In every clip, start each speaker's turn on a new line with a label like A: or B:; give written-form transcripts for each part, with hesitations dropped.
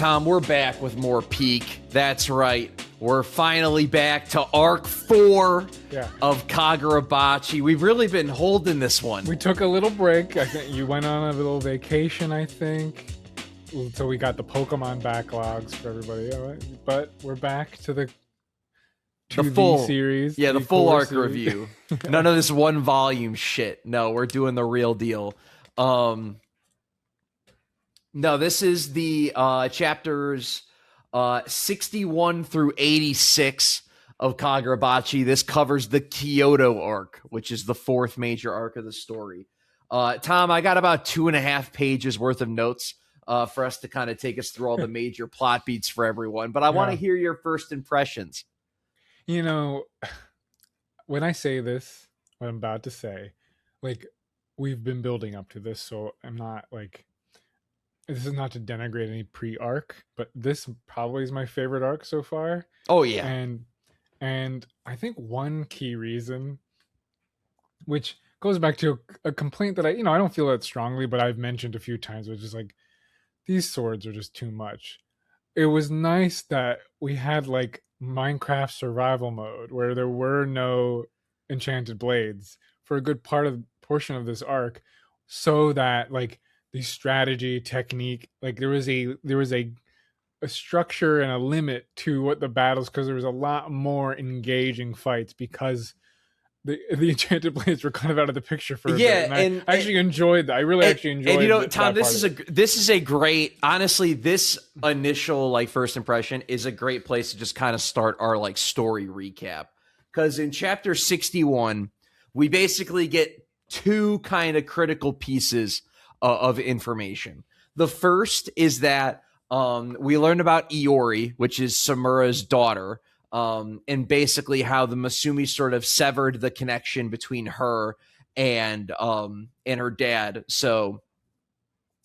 A: Tom, we're back with more Peak. That's right. We're finally back to Arc 4 of Kagurabachi. We've really been holding this one.
B: We took a little break. I think you went on a little vacation, I think. So we got the Pokemon backlogs for everybody. All right. But we're back to the
A: full
B: series.
A: Yeah, the full arc review. None of this one volume shit. No, we're doing the real deal. No, this is the chapters 61 through 86 of Kagurabachi. This covers the Kyoto Arc, which is the fourth major arc of the story. Tom, I got about 2.5 pages worth of notes for us to kind of take us through all the major plot beats for everyone. But I want to hear your first impressions.
B: You know, when I say this, what I'm about to say, like, we've been building up to this, so I'm not like, this is not to denigrate any pre-arc, but this probably is my favorite arc so far.
A: Oh yeah.
B: And I think one key reason, which goes back to a complaint that I don't feel that strongly, but I've mentioned a few times, which is like, these swords are just too much. It was nice that we had like Minecraft survival mode where there were no enchanted blades for a good portion of this arc, so that like the strategy technique, like there was a structure and a limit to what the battles, because there was a lot more engaging fights because the enchanted blades were kind of out of the picture for a bit. And I actually enjoyed that. I really actually enjoyed it.
A: And Tom, this is a great, honestly, this initial like first impression is a great place to just kind of start our like story recap. Because in chapter 61, we basically get two kind of critical pieces of information. The first is that we learned about Iori, which is Samura's daughter, and basically how the Masumi sort of severed the connection between her and her dad. So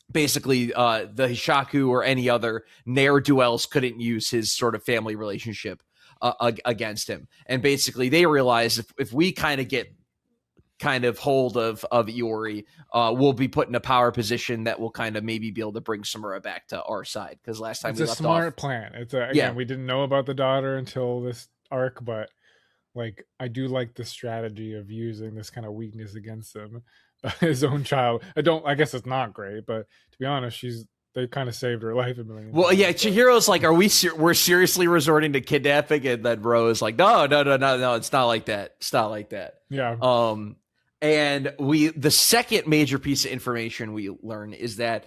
A: basically, the Hishaku or any other ne'er-do-wells couldn't use his sort of family relationship against him. And basically, they realized if we kind of get hold of Iori, we'll be put in a power position that will kind of maybe be able to bring Samura back to our side. Because last time
B: it's a smart plan. Again, we didn't know about the daughter until this arc, but like I do like the strategy of using this kind of weakness against him, his own child. I guess it's not great, but to be honest, they kind of saved her life a million times.
A: Well, yeah, Chihiro's like, we're seriously resorting to kidnapping? And then Ro is like, no, it's not like that. It's not like that.
B: Yeah.
A: And the second major piece of information we learn is that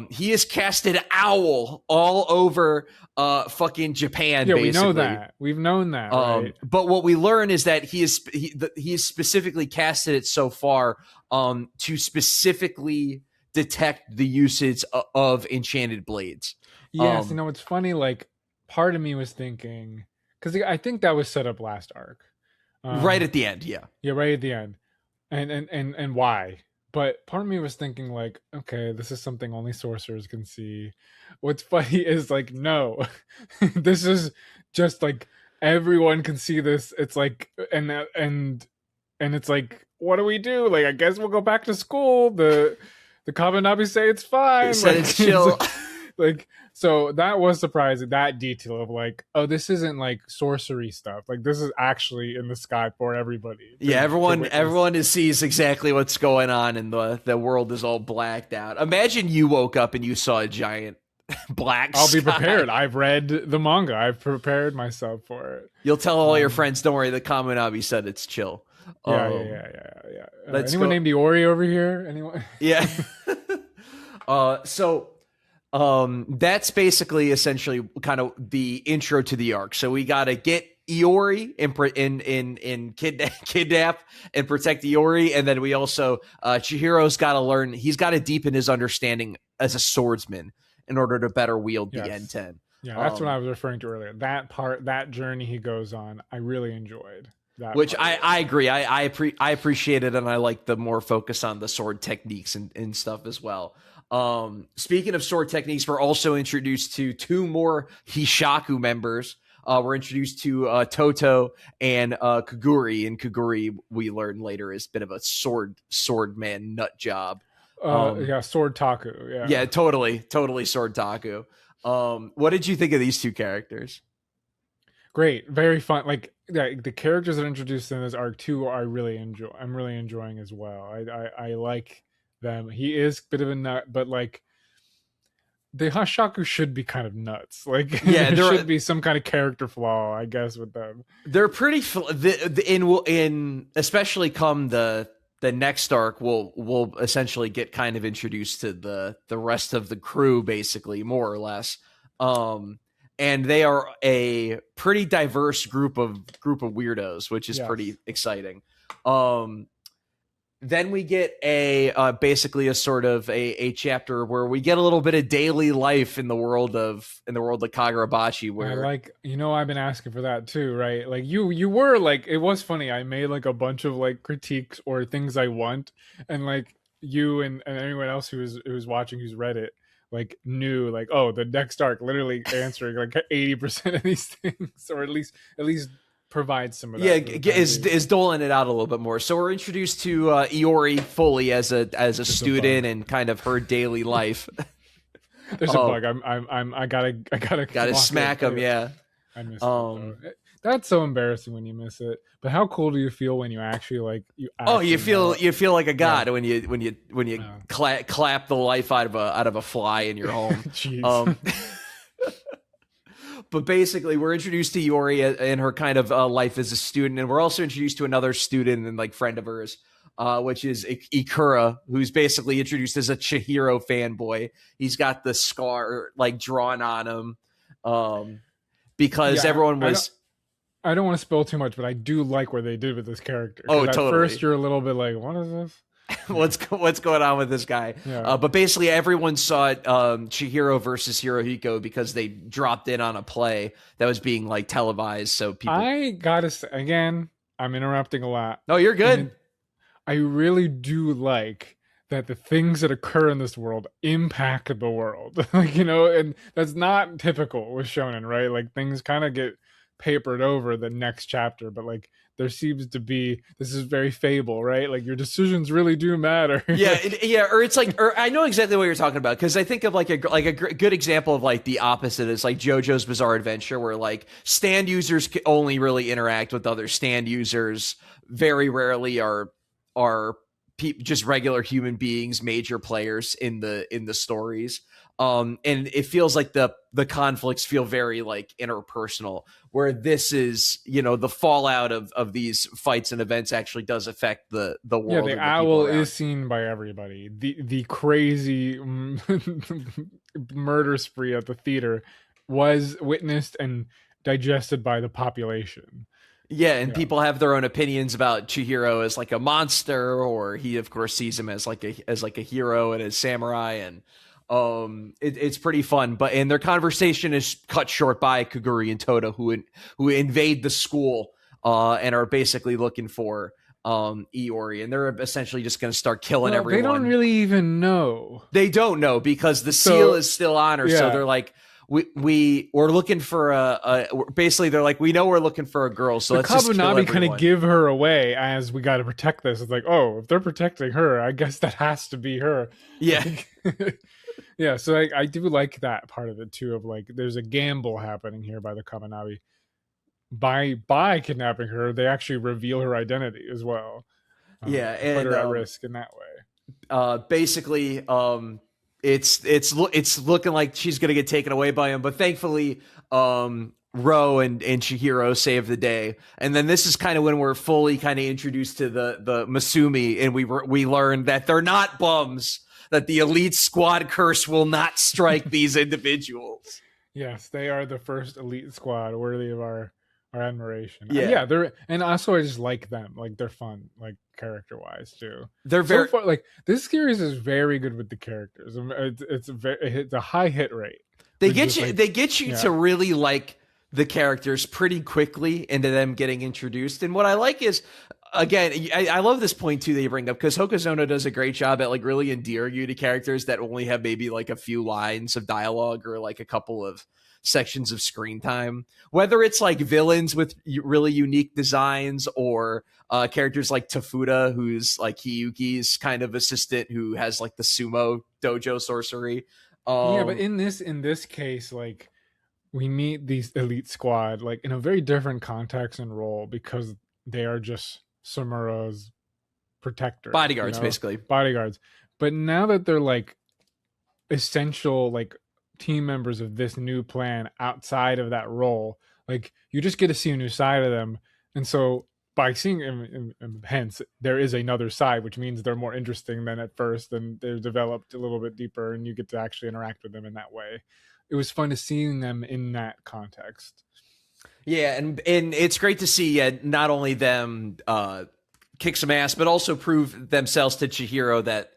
A: he has casted Owl all over fucking Japan. Yeah, basically.
B: We know that. We've known that. Right?
A: But what we learn is that he has specifically casted it so far to specifically detect the usage of enchanted blades.
B: Yes, it's funny. Like, part of me was thinking, because I think that was set up last arc,
A: right at the end. Yeah,
B: right at the end. And why? But part of me was thinking like, okay, this is something only sorcerers can see. What's funny is like, no, this is just like everyone can see this. It's like, and it's like, what do we do? Like, I guess we'll go back to school. The Kabanabi say it's fine.
A: Said it's chill.
B: Like, so that was surprising, that detail of like, oh, this isn't like sorcery stuff. Like, this is actually in the sky for everybody.
A: Yeah, everyone sees exactly what's going on, and the world is all blacked out. Imagine you woke up and you saw a giant black
B: I'll
A: sky.
B: Be prepared. I've read the manga. I've prepared myself for it.
A: You'll tell all your friends, don't worry, the Kaminabi said it's chill.
B: Yeah. Anyone named Iori over here? Anyone?
A: Yeah. That's basically essentially kind of the intro to the arc. So we got to get Iori in kidnap and protect Iori, and then we also Chihiro's got to learn. He's got to deepen his understanding as a swordsman in order to better wield the N10.
B: Yeah, that's what I was referring to earlier. That journey he goes on, I really enjoyed.
A: Which I agree. I appreciate it, and I like the more focus on the sword techniques and stuff as well. Speaking of sword techniques, we're also introduced to two more Hishaku members. We're introduced to Toto and Kaguri, and Kaguri we learn later is a bit of a sword man nut job.
B: Sword taku.
A: Yeah, totally sword taku. What did you think of these two characters?
B: Great, very fun. Like the characters that are introduced in this arc too, I'm really enjoying as well. I like them. He is a bit of a nut, but like the Hashaku should be kind of nuts. Like
A: Yeah,
B: there should be some kind of character flaw, I guess, with them.
A: they're pretty in especially come the next arc. We'll essentially get kind of introduced to the rest of the crew, basically, more or less. And they are a pretty diverse group of weirdos, which is pretty exciting. Then we get a basically a sort of a chapter where we get a little bit of daily life in the world of Kagurabachi. Where
B: I like, I've been asking for that too, right? Like you were like, it was funny. I made like a bunch of like critiques or things I want, and like you and anyone else who's watching, who's read it, like knew like, oh, the next arc literally answering like 80% of these things, or at least provide some of that.
A: Yeah, is doling it out a little bit more. So we're introduced to Iori fully as a student and kind of her daily life.
B: There's a bug. I gotta
A: smack him. Yeah,
B: I miss it. That's so embarrassing when you miss it. But how cool do you feel when you actually like you?
A: You feel like a god when you clap the life out of a fly in your home.
B: Jeez.
A: But basically, we're introduced to Iori in her kind of life as a student, and we're also introduced to another student and like friend of hers, which is Ikura, who's basically introduced as a Chihiro fanboy. He's got the scar like drawn on him, because everyone was.
B: I don't want to spill too much, but I do like what they did with this character.
A: Oh, totally.
B: At first, you're a little bit like, "What is this?
A: What's going on with this guy?"
B: Yeah.
A: But basically, everyone saw Chihiro versus Hirohiko because they dropped in on a play that was being like televised. So people,
B: I gotta say again, I'm interrupting a lot.
A: No, you're good.
B: I really do like that the things that occur in this world impact the world, like and that's not typical with shonen, right? Like things kind of get papered over the next chapter, but like there seems to be, this is very Fable, right? Like your decisions really do matter.
A: Yeah, or it's like, or I know exactly what you're talking about, because I think of like a good example of like the opposite is like JoJo's Bizarre Adventure, where like stand users only really interact with other stand users. Very rarely are just regular human beings major players in the stories. And it feels like the conflicts feel very like interpersonal, where this is, the fallout of these fights and events actually does affect the world.
B: Yeah, the owl is seen by everybody. The crazy murder spree at the theater was witnessed and digested by the population.
A: Yeah, and people have their own opinions about Chihiro as like a monster, or he of course sees him as like a hero and as samurai, and it's pretty fun. And their conversation is cut short by Kaguri and Tota, who invade the school and are basically looking for Iori, and they're essentially just going to start killing everyone.
B: They don't really even know.
A: They don't know because the seal is still on her. Yeah. So they're like, we're looking for basically they're like, we know we're looking for a girl, so let's just kill everyone.
B: Kind of give her away as we got to protect this. It's like, oh, if they're protecting her, I guess that has to be her.
A: Yeah.
B: Yeah, so I do like that part of it too, of like there's a gamble happening here by the Kaminabi. By kidnapping her, they actually reveal her identity as well.
A: Yeah, and
B: put her at risk in that way.
A: Basically, it's looking like she's gonna get taken away by him, but thankfully, Ro and Chihiro save the day. And then this is kind of when we're fully kind of introduced to the Masumi, and we learn that they're not bums. That the elite squad curse will not strike these individuals.
B: Yes, they are the first elite squad worthy of our admiration.
A: Yeah,
B: they're, and also I just like them. Like they're fun, like character wise too.
A: They're very
B: far, like this series is very good with the characters. It's a high hit rate.
A: They get you to really like the characters pretty quickly into them getting introduced. And what I like is, again, I love this point too that you bring up, because Hokuzono does a great job at like really endearing you to characters that only have maybe like a few lines of dialogue or like a couple of sections of screen time, whether it's like villains with really unique designs or characters like Tafuda, who's like Hiyuki's kind of assistant who has like the sumo dojo sorcery.
B: Yeah, but
A: Um,
B: in this case, like we meet these elite squad like in a very different context and role because they are just Samura's protectors, you
A: Bodyguards,
B: know,
A: basically.
B: bodyguards. But now that they're like essential like team members of this new plan outside of that role, like you just get to see a new side of them. And so by seeing and hence there is another side, which means they're more interesting than at first, and they're developed a little bit deeper and you get to actually interact with them in that way. It was fun to seeing them in that context.
A: Yeah, and it's great to see not only them kick some ass, but also prove themselves to Chihiro that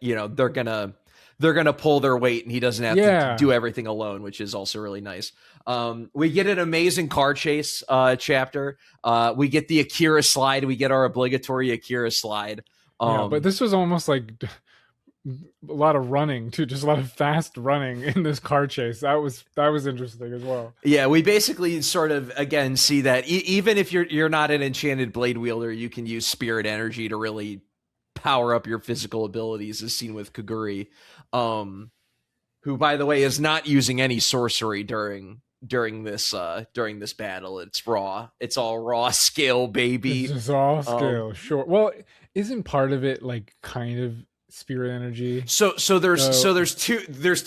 A: they're gonna pull their weight, and he doesn't have to
B: Yeah.
A: do everything alone, which is also really nice. We get an amazing car chase chapter. We get the Akira slide. We get our obligatory Akira slide.
B: Yeah, but this was almost like a lot of running too, just a lot of fast running in this car chase. That was interesting as well.
A: Yeah, we basically sort of again see that even if you're not an enchanted blade wielder, you can use spirit energy to really power up your physical abilities, as seen with Kaguri, who, by the way, is not using any sorcery during this battle. It's raw. It's all raw skill, baby.
B: It's just all skill, sure. Well, isn't part of it like kind of spirit energy?
A: So there's two
B: There's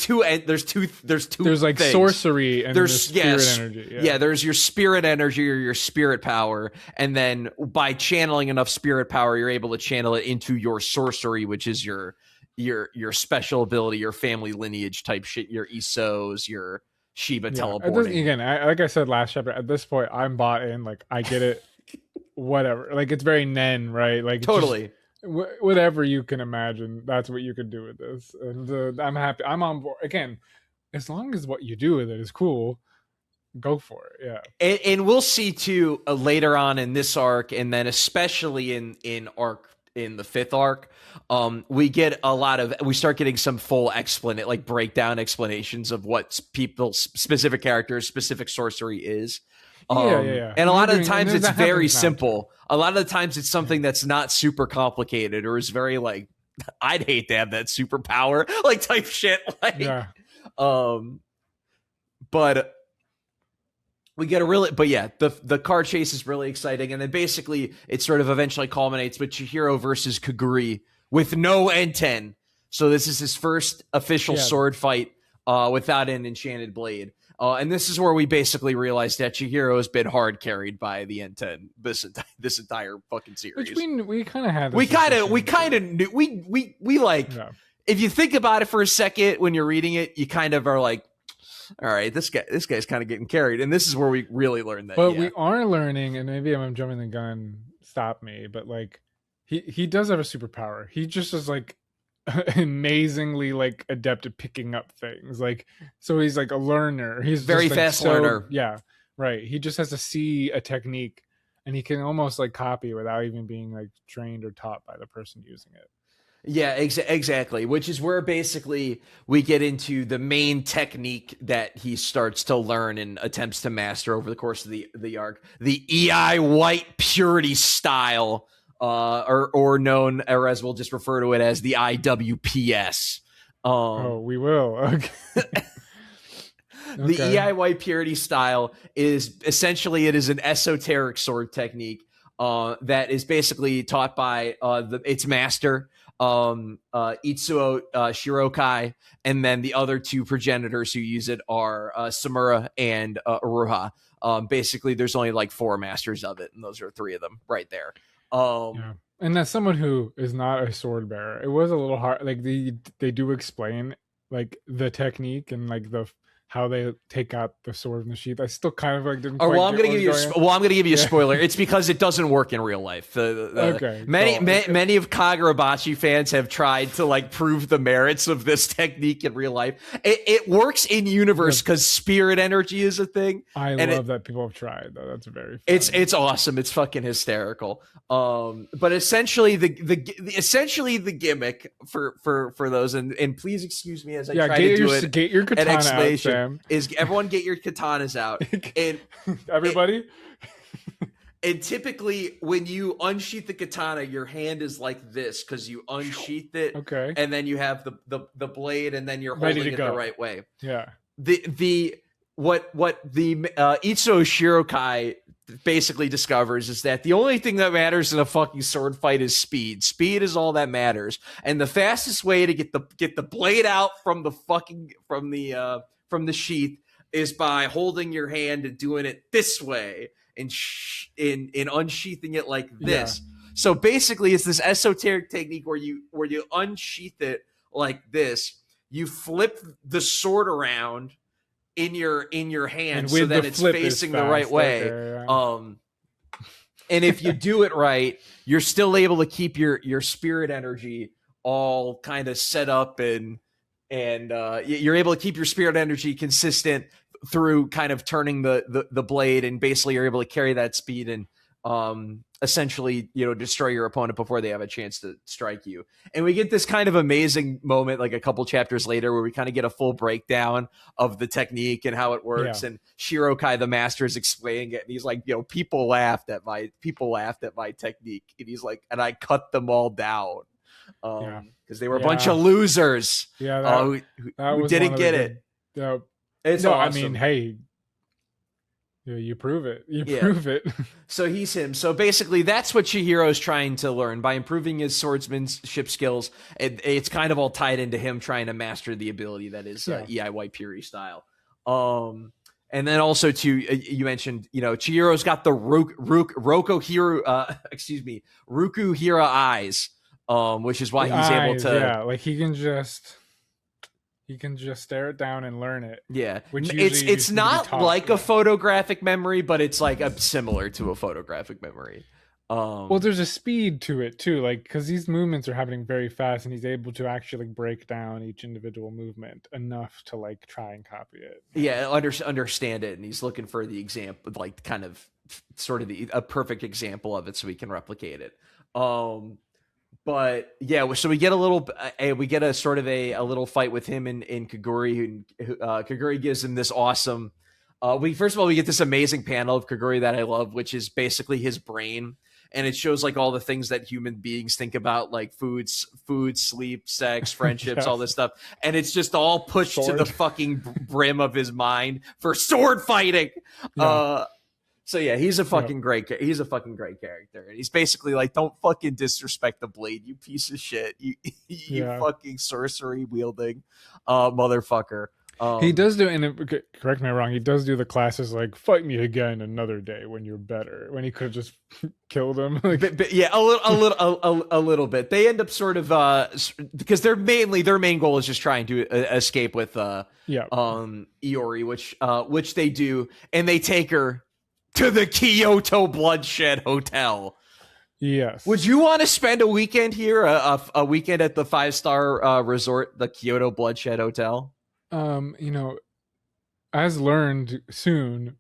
B: like
A: things.
B: sorcery and there's spirit energy.
A: Yeah, there's your spirit energy or your spirit power, and then by channeling enough spirit power, you're able to channel it into your sorcery, which is your special ability, your family lineage type shit, your Isos, your Shiba teleporting.
B: Again, like I said last chapter, at this point, I'm bought in. Like I get it. Whatever. Like it's very Nen, right? Like
A: Totally.
B: Whatever you can imagine, that's what you can do with this, and I'm happy. I'm on board again. As long as what you do with it is cool, go for it. Yeah,
A: and we'll see too later on in this arc, and then especially in arc in the fifth arc, we start getting some full breakdown explanations of what people's specific characters, specific sorcery is.
B: Yeah.
A: And a lot of the times it's very simple. A lot of the times it's something that's not super complicated or is very like, I'd hate to have that superpower, like type shit. Like,
B: yeah.
A: But we get the car chase is really exciting. And then basically it sort of eventually culminates with Chihiro versus Kaguri with no Enten. So this is his first official sword fight without an enchanted blade. And this is where we basically realized that Chihiro has been hard carried by the N10 this entire fucking series.
B: Which we kind of had.
A: We kind of knew. We like. Yeah. If you think about it for a second when you're reading it, you kind of are like, all right, this guy's kind of getting carried, and this is where we really learned that.
B: But we are learning, and maybe I'm jumping the gun. Stop me, but like, he does have a superpower. He just is like amazingly like adept at picking up things, like so he's like a learner. He's
A: very
B: just, like,
A: fast learner.
B: Yeah, right. He just has to see a technique and he can almost like copy without even being like trained or taught by the person using it.
A: Yeah, exactly. Which is where basically we get into the main technique that he starts to learn and attempts to master over the course of the arc, the EI White Purity style. Or known, or as we'll just refer to it as the IWPS.
B: We will. Okay.
A: The EIY Purity style is essentially it is an esoteric sword technique that is basically taught by its master, Itsuo Shirokai, and then the other two progenitors who use it are Samura and Uruha. Basically, there's only like 4 masters of it, and those are 3 of them right there.
B: Yeah. And as someone who is not a sword bearer, it was a little hard. Like they do explain like the technique and like how they take out the sword from the sheath. I still kind of like didn't.
A: I'm going to give you a spoiler. It's because it doesn't work in real life. Many of Kagurabachi fans have tried to like prove the merits of this technique in real life. It works in universe because spirit energy is a thing.
B: I love that people have tried though. That's very funny.
A: It's awesome. It's fucking hysterical. But essentially the gimmick for those and please excuse me as I try to do it.
B: Get your katana out, Sam.
A: Is everyone get your katanas out. And
B: everybody.
A: And typically, when you unsheath the katana, your hand is like this because you unsheath it,
B: Okay.
A: and then you have the blade, and then you're
B: Ready
A: holding
B: to
A: it
B: go.
A: the right way.
B: Yeah.
A: The what the Itsuo Shirokai basically discovers is that the only thing that matters in a fucking sword fight is speed. Speed is all that matters, and the fastest way to get the blade out from the sheath is by holding your hand and doing it this way and in unsheathing it like this.
B: Yeah.
A: So basically, it's this esoteric technique where you unsheath it like this. You flip the sword around in your hand so that it's facing the right way.
B: Okay, yeah.
A: And if you do it right, you're still able to keep your spirit energy all kind of set up, and you're able to keep your spirit energy consistent through kind of turning the blade, and basically you're able to carry that speed and essentially, destroy your opponent before they have a chance to strike you. And we get this kind of amazing moment like a couple chapters later where we kind of get a full breakdown of the technique and how it works.
B: Yeah.
A: And Shirokai the master is explaining it, and he's like, people laughed at my technique, and he's like, and I cut them all down because they were a bunch of losers who didn't get it. It's awesome.
B: I mean, hey, you prove it. Prove it.
A: So he's him. So basically, that's what Chihiro's trying to learn by improving his swordsmanship skills. It's kind of all tied into him trying to master the ability that is EI White Fury style. And then also you mentioned, Chihiro's got the Ruku Hira eyes, which is why he's able to.
B: Like he can just stare it down and learn it.
A: Yeah, it's not like a photographic memory, but it's like similar to a photographic memory.
B: Well, there's a speed to it too, like because these movements are happening very fast, and he's able to actually break down each individual movement enough to like try and copy it.
A: Yeah, understand it, and he's looking for the example, like kind of sort of a perfect example of it, so he can replicate it. But yeah, so we get a sort of a little fight with him in Kaguri, who Kaguri gives him this awesome. First of all, we get this amazing panel of Kaguri that I love, which is basically his brain, and it shows like all the things that human beings think about, like food, sleep, sex, friendships, all this stuff, and it's just all pushed to the fucking brim of his mind for sword fighting. Yeah. So yeah, he's a fucking great character, and he's basically like, don't fucking disrespect the blade, you piece of shit, you fucking sorcery wielding motherfucker.
B: He does do, and correct me if I'm wrong, he does do the classes like fight me again another day when you're better, when he could have just killed him.
A: Yeah, a little bit. They end up sort of because their main goal is just trying to escape with Iori, which they do, and they take her to the Kyoto Bloodshed Hotel.
B: Yes.
A: Would you want to spend a weekend here, a weekend at the 5-star resort, the Kyoto Bloodshed Hotel?
B: As learned soon,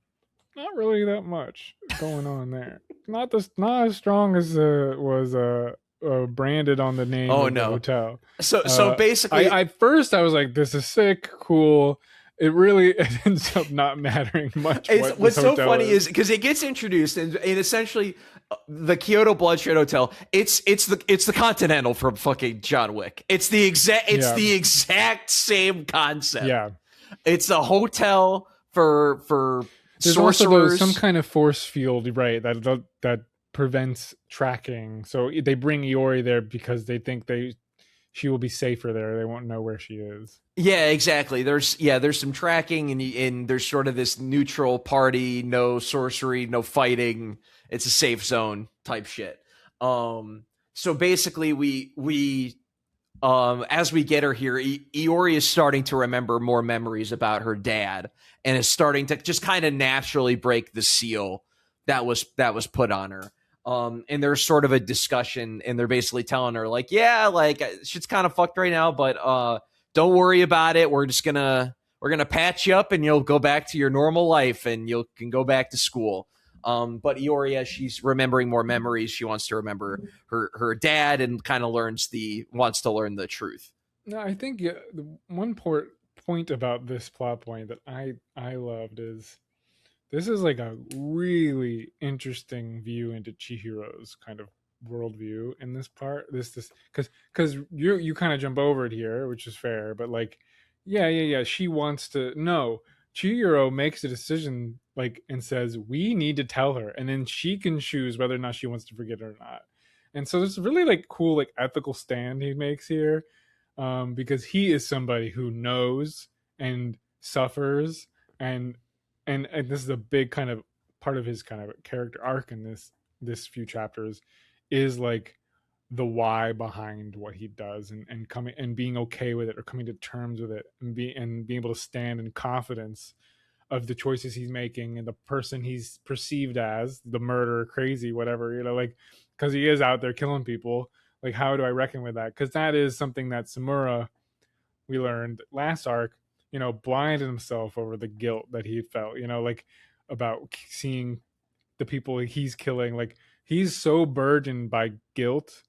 B: not really that much going on there. Not as strong as was branded on the name of the hotel.
A: So basically,
B: at first I was like, this is sick, cool. It ends up not mattering much.
A: What's so funny is because it gets introduced, and essentially the Kyoto Bloodshed Hotel. It's the Continental from fucking John Wick. It's the exact same concept.
B: Yeah,
A: it's a hotel for
B: There's
A: sorcerers.
B: Also some kind of force field, right? That prevents tracking. So they bring Iori there because they think she will be safer there. They won't know where she is.
A: Yeah, exactly. There's some tracking, and there's sort of this neutral party, no sorcery, no fighting. It's a safe zone type shit. So basically, we as we get her here, Iori is starting to remember more memories about her dad, and is starting to just kind of naturally break the seal that was put on her. And there's sort of a discussion, and they're basically telling her like, yeah, like shit's kind of fucked right now, but don't worry about it. We're gonna patch you up, and you'll go back to your normal life, and you can go back to school. But Iori, as she's remembering more memories, she wants to remember her dad, and kind of wants to learn the truth.
B: No, I think the one point about this plot point that I loved is this is like a really interesting view into Chihiro's kind of worldview in this part. This because you kind of jump over it here, which is fair, but like, yeah. She wants to no. Chihiro makes a decision like and says we need to tell her, and then she can choose whether or not she wants to forget it or not. And so there's a really like cool like ethical stand he makes here, because he is somebody who knows and suffers and and this is a big kind of part of his kind of character arc in this few chapters is like the why behind what he does and coming and being okay with it or coming to terms with it and being able to stand in confidence of the choices he's making and the person he's perceived as the murderer crazy whatever like because he is out there killing people. Like how do I reckon with that, because that is something that Samura, we learned last arc, blinded himself over the guilt that he felt, like about seeing the people he's killing. Like he's so burdened by guilt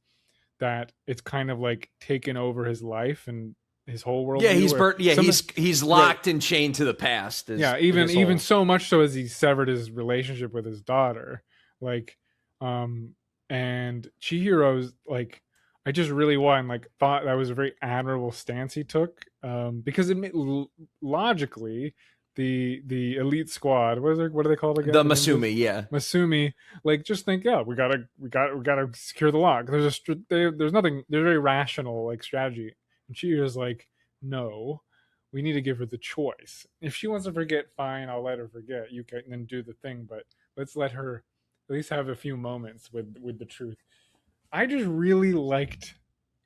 B: that it's kind of like taken over his life and his whole world.
A: Yeah, he's locked and chained to the past.
B: Even so much so as he severed his relationship with his daughter. Like, and Chihiro's like, I just really thought that was a very admirable stance he took, because it logically the elite squad, what do they call it again?
A: The Masumi, yeah.
B: Masumi, like just think, yeah, we gotta secure the lock. There's very rational like strategy. And Chihiro's like, no, we need to give her the choice. If she wants to forget, fine, I'll let her forget. You can then do the thing, but let's let her at least have a few moments with the truth. I just really liked,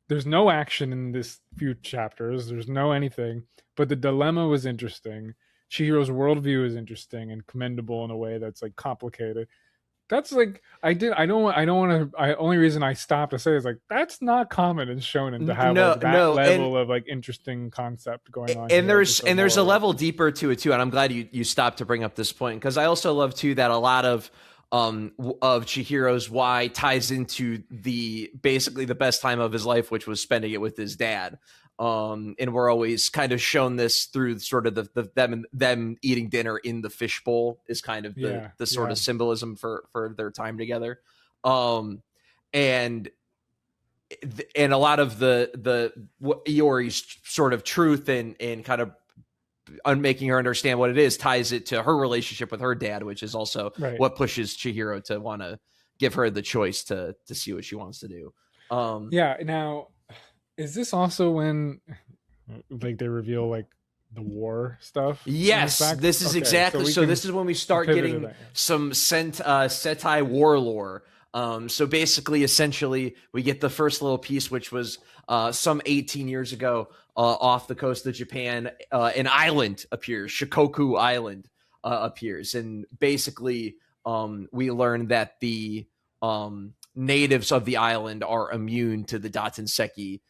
B: there's no action in this few chapters, there's no anything, but the dilemma was interesting. Chihiro's worldview is interesting and commendable in a way that's like complicated. That's like only reason I stopped to say is like that's not common in shonen to have level of like interesting concept going on.
A: And there's a level deeper to it too. And I'm glad you stopped to bring up this point, because I also love too that a lot of Chihiro's why ties into basically the best time of his life, which was spending it with his dad. And we're always kind of shown this through sort of them eating dinner in the fishbowl is kind of the sort of symbolism for their time together. And a lot of the Iori's sort of truth and kind of making her understand what it is ties it to her relationship with her dad, which is also what pushes Chihiro to want to give her the choice to see what she wants to do.
B: Now, is this also when like they reveal like the war stuff?
A: Yes, this is exactly. So this is when we start getting some Sentai war lore. So basically, essentially, we get the first little piece, which was some 18 years ago off the coast of Japan. An island appears, Shikoku Island appears. And basically, we learn that the natives of the island are immune to the Datenseki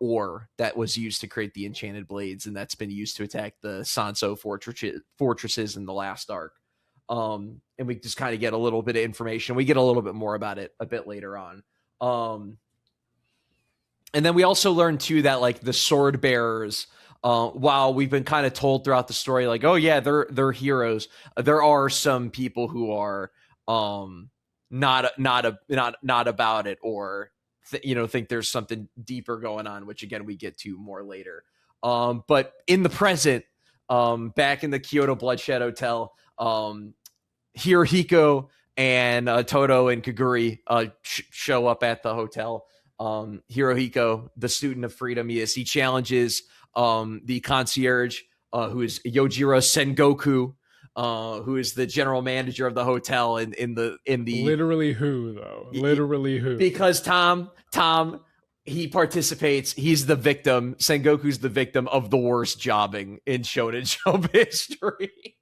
A: ore that was used to create the enchanted blades, and that's been used to attack the Sanso fortresses in the last arc. And we just kind of get a little bit of information. We get a little bit more about it a bit later on. And then we also learn too that like the sword bearers, while we've been kind of told throughout the story, like, oh yeah, they're heroes. There are some people who are not about it, or think there's something deeper going on, which again we get to more later. But in the present, back in the Kyoto Bloodshed Hotel, Hirohiko and Todo and Kaguri show up at the hotel. Hirohiko, the student of freedom, he challenges the concierge, who is Yojiro Sengoku, who is the general manager of the hotel in the
B: literally who though? Literally who?
A: Because Tom, he participates. He's the victim. Sengoku's the victim of the worst jobbing in Shonen Jump history.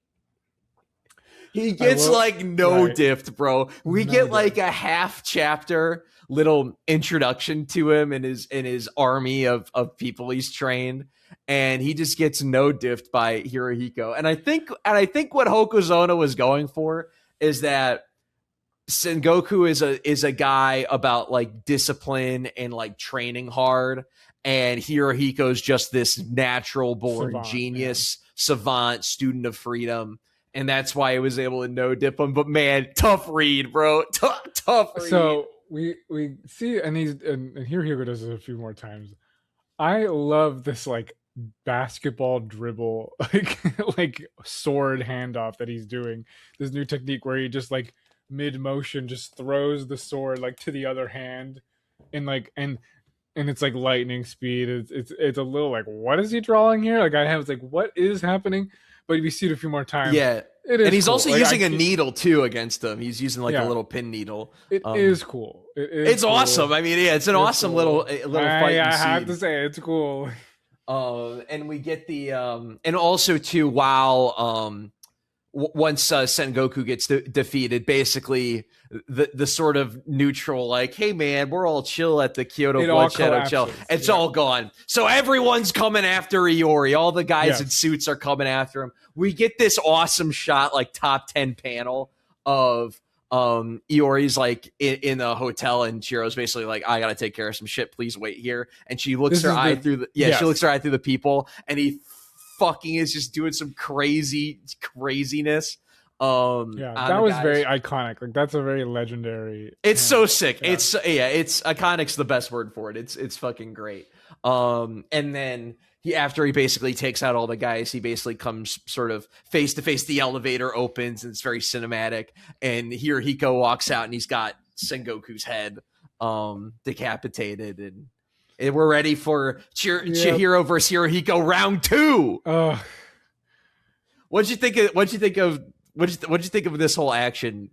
A: He gets diffed, bro. We get like a half chapter little introduction to him and his army of people he's trained, and he just gets no diffed by Hirohiko. And I think what Hokuzono was going for is that Sengoku is a guy about like discipline and like training hard, and Hirohiko's just this natural born genius, savant, student of freedom. and that's why I was able to no dip him. But man, tough read, bro. Tough read.
B: So we see, and here Hugo does it a few more times. I love this like basketball dribble, like sword handoff that he's doing. This new technique where he just like mid motion just throws the sword like to the other hand, and like and it's like lightning speed. It's a little like, what is he drawing here? Like I have, it's like, what is happening? But if you see it a few more times,
A: Yeah.
B: it is.
A: And he's
B: cool.
A: also
B: like,
A: using a needle too against him. He's using like
B: Yeah.
A: a little pin needle.
B: It is cool.
A: It's
B: cool.
A: awesome. I mean, yeah, it's an awesome
B: cool.
A: little fight.
B: I have to say, it's cool.
A: And we get the and also too, while once Sengoku gets defeated, basically the sort of neutral, like, hey man, we're all chill at the Kyoto Blood Shadow Chill. It's all gone. So everyone's coming after Iori. All the guys in suits are coming after him. We get this awesome shot, like top 10 panel of Iori's like in a hotel, and Chihiro's basically like, I gotta take care of some shit, please wait here. And she looks her eye through the she looks her eye through the people, and he fucking is just doing some craziness.
B: That was very iconic. Like that's a very legendary.
A: It's so sick. Yeah. It's iconic's the best word for it. It's fucking great. And then after he basically takes out all the guys, he basically comes sort of face to face. The elevator opens and it's very cinematic. And here Hiko walks out and he's got Sengoku's head decapitated, and we're ready for Chihiro versus Hirohiko round 2. What'd you think of this whole action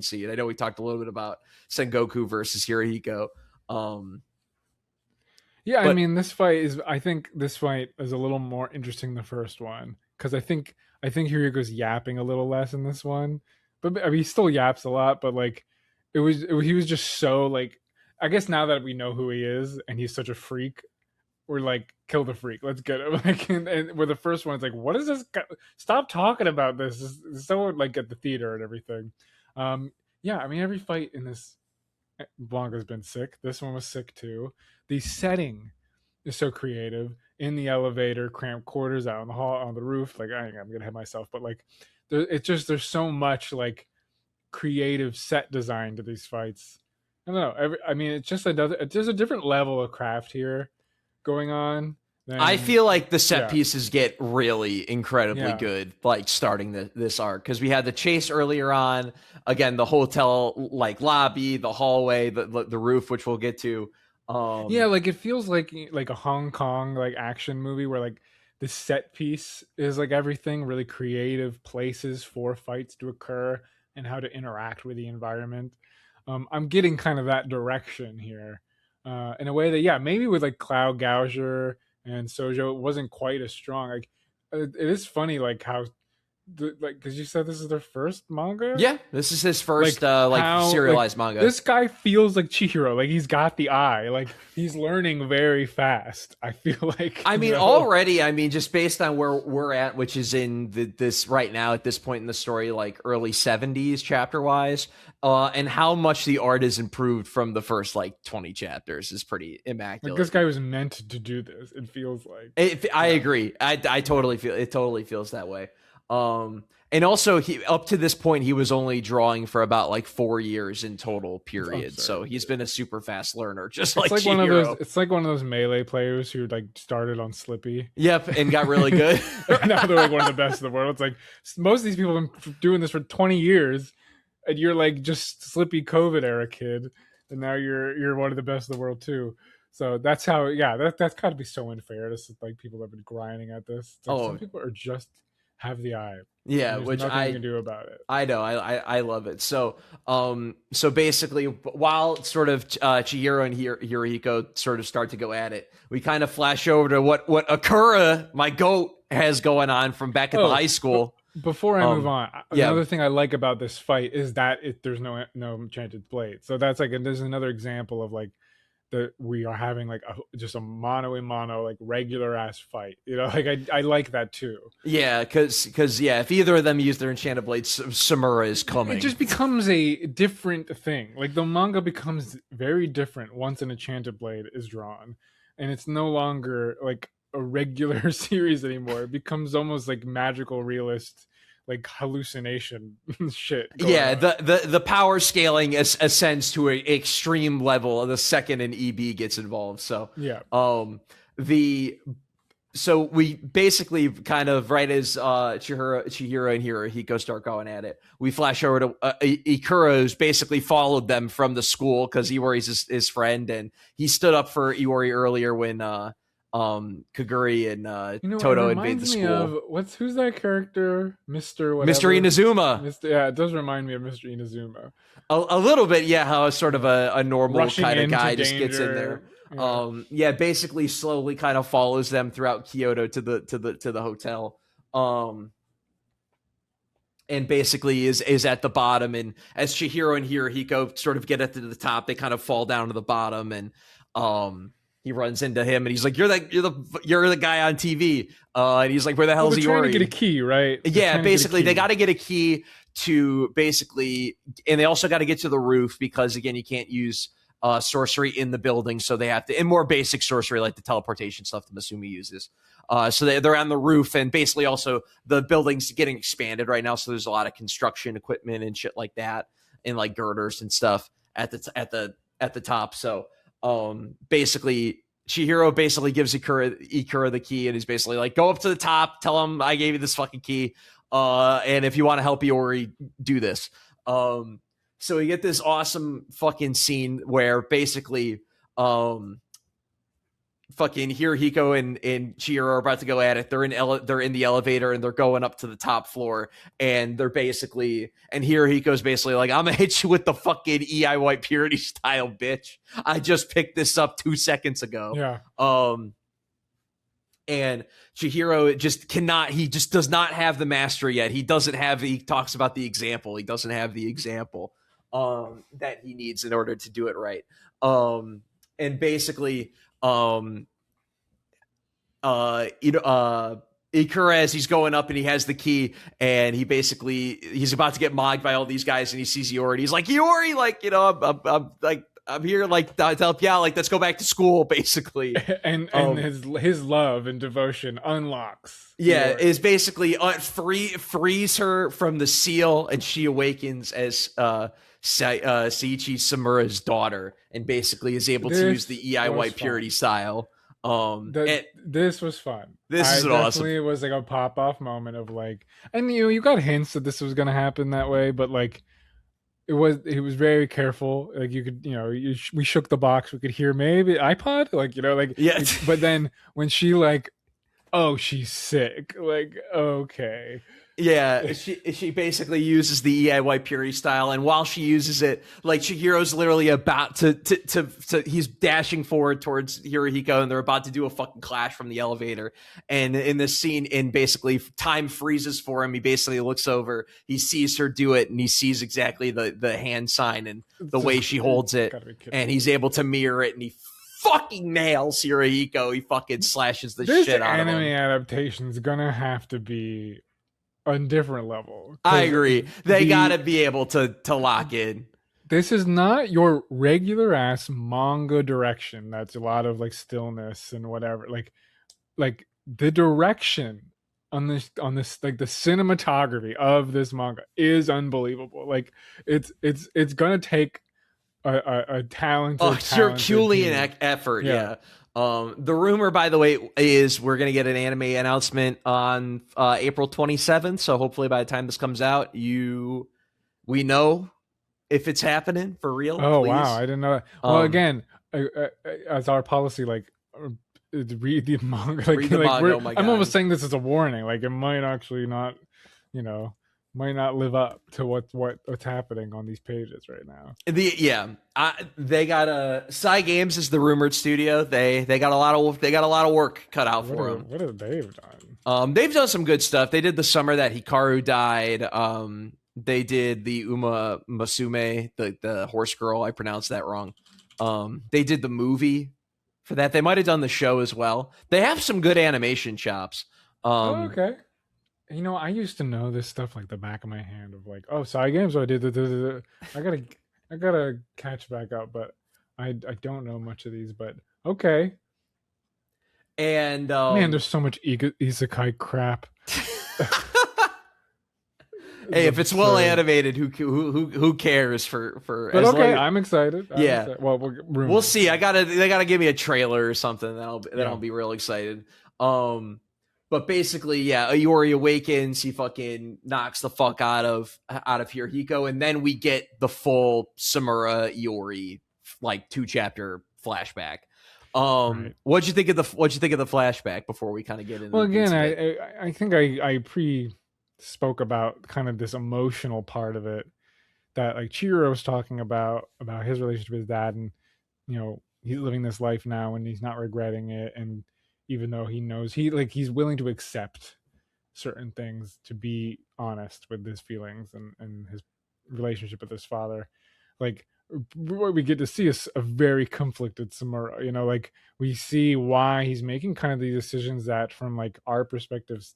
A: scene? I know we talked a little bit about Sengoku versus Hirohiko.
B: I mean, I think this fight is a little more interesting than the first one, because I think Hirohiko's yapping a little less in this one, but I mean, he still yaps a lot. But like, he was just so like, I guess now that we know who he is and he's such a freak, we're like, kill the freak, let's get him. Like, and where the first one, it's like, what is this guy? Stop talking about this. It's so like at the theater and everything. I mean, every fight in this Blanca's been sick. This one was sick too. The setting is so creative. In the elevator, cramped quarters, out in the hall, on the roof. Like, I'm gonna hit myself, but like, there's so much like creative set design to these fights. I don't know. I mean, it's just there's a different level of craft here going on.
A: I feel like the set pieces get really incredibly good, like starting this arc, because we had the chase earlier on. Again, the hotel like lobby, the hallway, the roof, which we'll get to.
B: Like it feels like a Hong Kong like action movie where like the set piece is like everything, really creative places for fights to occur and how to interact with the environment. I'm getting kind of that direction here, in a way that maybe with like Cloud Gouger and Sojo it wasn't quite as strong. Like it is funny like how because you said this is their first manga.
A: Yeah, this is his first serialized manga.
B: This guy feels like Chihiro. Like he's got the eye. Like he's learning very fast. I feel like.
A: I mean, already. I mean, just based on where we're at, which is in this right now at this point in the story, like early 70s chapter wise, and how much the art has improved from the first like 20 chapters is pretty immaculate.
B: Like this guy was meant to do this. It feels like.
A: I agree. I totally feel it. Totally feels that way. And also he up to this point he was only drawing for about like 4 years in total period. So he's been a super fast learner, just like
B: one of those. It's like one of those melee players who like started on Slippy.
A: Yep, and got really good.
B: Now they're like one of the best in the world. It's like most of these people have been doing this for 20 years, and you're like just Slippy COVID era kid, and now you're one of the best in the world too. So that's how. That's got to be so unfair to like people that have been grinding at this. Like some people are just have the eye.
A: Yeah, which
B: nothing you can do about it.
A: I know. I love it. So basically, while sort of Chihiro and Hirohiko sort of start to go at it, we kind of flash over to what Akura, my goat, has going on from back at the high school.
B: Before I move on, another thing I like about this fight is that there's no enchanted blade. So that's like there's another example of like that we are having like just a mano like regular ass fight, like I like that too.
A: Because if either of them use their enchanted blades, Samura is coming.
B: It just becomes a different thing. Like the manga becomes very different once an enchanted blade is drawn, and it's no longer like a regular series anymore. It becomes almost like magical realist, like hallucination shit going
A: Yeah,
B: on.
A: the power scaling ascends to an extreme level the second an EB gets involved. So
B: Yeah.
A: The so we basically kind of right as Chihiro and Hirohiko start going at it, we flash over to Ikura, who's basically followed them from the school because Iwari's his friend, and he stood up for Iwari earlier when Kaguri and
B: You know, it
A: Toto invade
B: reminds
A: the
B: me
A: school.
B: of who's that character, Mr.
A: Mr.
B: whatever.
A: Inazuma,
B: Yeah, it does remind me of Mr. Inazuma.
A: a little bit, yeah. How sort of a normal
B: Rushing
A: kind of
B: into
A: guy just gets in there.
B: danger. Yeah.
A: Yeah, basically slowly kind of follows them throughout Kyoto to the hotel. And basically is at the bottom, and as Chihiro and Hirohiko sort of get up to the top, they kind of fall down to the bottom, and he runs into him and he's like, you're the guy on TV, and he's like, where the hell's
B: They're trying to
A: Iori?
B: get a key, right?
A: Yeah, basically they got to get a key to basically, and they also got to get to the roof because again, you can't use sorcery in the building, so they have to, and more basic sorcery like the teleportation stuff that Masumi uses. So they're on the roof, and basically also the building's getting expanded right now, so there's a lot of construction equipment and shit like that, and like girders and stuff at the top. So basically Chihiro basically gives Ikura the key, and he's basically like, go up to the top, tell him I gave you this fucking key, and if you want to help Iori, do this. So we get this awesome fucking scene where basically fucking Hirohiko and Chihiro are about to go at it. They're in the elevator and they're going up to the top floor, and they're basically, and Hirohiko's basically like, I'm gonna hit you with the fucking EI White Purity style, bitch. I just picked this up 2 seconds ago.
B: Yeah.
A: And Chihiro he just does not have the mastery yet. He talks about the example. He doesn't have the example that he needs in order to do it right. And basically, Ikura, as he's going up and he has the key, and he's about to get mogged by all these guys, and he sees Iori, and he's like, Iori, like, I'm here like to help you out, like, let's go back to school, basically.
B: and his love and devotion unlocks.
A: Yeah, is basically frees her from the seal, and she awakens as Seiichi Samura's daughter, and basically is able to use the EI White Purity style.
B: This was fun.
A: This is awesome.
B: It was like a pop-off moment of like, and you got hints that this was going to happen that way, but like he was very careful. Like you could, we shook the box, we could hear maybe iPod, like,
A: yeah.
B: But then when she like, oh, she's sick, like, okay.
A: Yeah, she basically uses the EI White Purity style, and while she uses it, like, Chihiro's literally about to he's dashing forward towards Hirohiko, and they're about to do a fucking clash from the elevator. And in this scene, and basically time freezes for him. He basically looks over, he sees her do it, and he sees exactly the hand sign and the way she holds it, and he's able to mirror it, and he fucking nails Hirohiko. He fucking slashes the shit out of him.
B: This anime adaptation's gonna have to be on a different level.
A: I agree. They gotta be able to lock in.
B: This is not your regular ass manga direction. That's a lot of like stillness and whatever. Like the direction on this like the cinematography of this manga is unbelievable. Like it's gonna take a talented
A: Herculean effort. Yeah. The rumor, by the way, is we're going to get an anime announcement on April 27th. So hopefully by the time this comes out, we know if it's happening for real.
B: Oh,
A: please.
B: Wow. I didn't know that. Well, again, as our policy, like, read the manga. Like,
A: read the manga. Oh my God.
B: I'm almost saying this as a warning. Like, it might actually not, might not live up to what's happening on these pages right now.
A: They got Psy Games is the rumored studio. They got a lot of work cut out for them.
B: What have they done?
A: They've done some good stuff. They did the summer that Hikaru died. They did the Uma Musume, the horse girl. I pronounced that wrong. They did the movie for that. They might have done the show as well. They have some good animation chops.
B: Okay. I used to know this stuff like the back of my hand of like, oh, Psy Games. So I did I gotta catch back up, but I don't know much of these, but okay.
A: And
B: man, there's so much isekai crap.
A: Hey, if it's well
B: absurd.
A: animated, who cares for
B: But
A: as
B: okay,
A: long.
B: I'm excited.
A: Yeah,
B: Well,
A: we'll
B: rumors.
A: see. They gotta give me a trailer or something. Then I'll
B: Yeah.
A: be real excited. But basically, yeah, Iori awakens. He fucking knocks the fuck out of Hirohiko, and then we get the full Samura Iori like 2-chapter flashback.
B: Right.
A: What'd you think of the flashback before we kind of get
B: Well, again,
A: into it?
B: I think I pre spoke about kind of this emotional part of it that like Chihiro was talking about his relationship with his dad, and he's living this life now and he's not regretting it, and even though he knows he's willing to accept certain things to be honest with his feelings and his relationship with his father, like what we get to see is a very conflicted Samura. Like we see why he's making kind of these decisions that from like our perspectives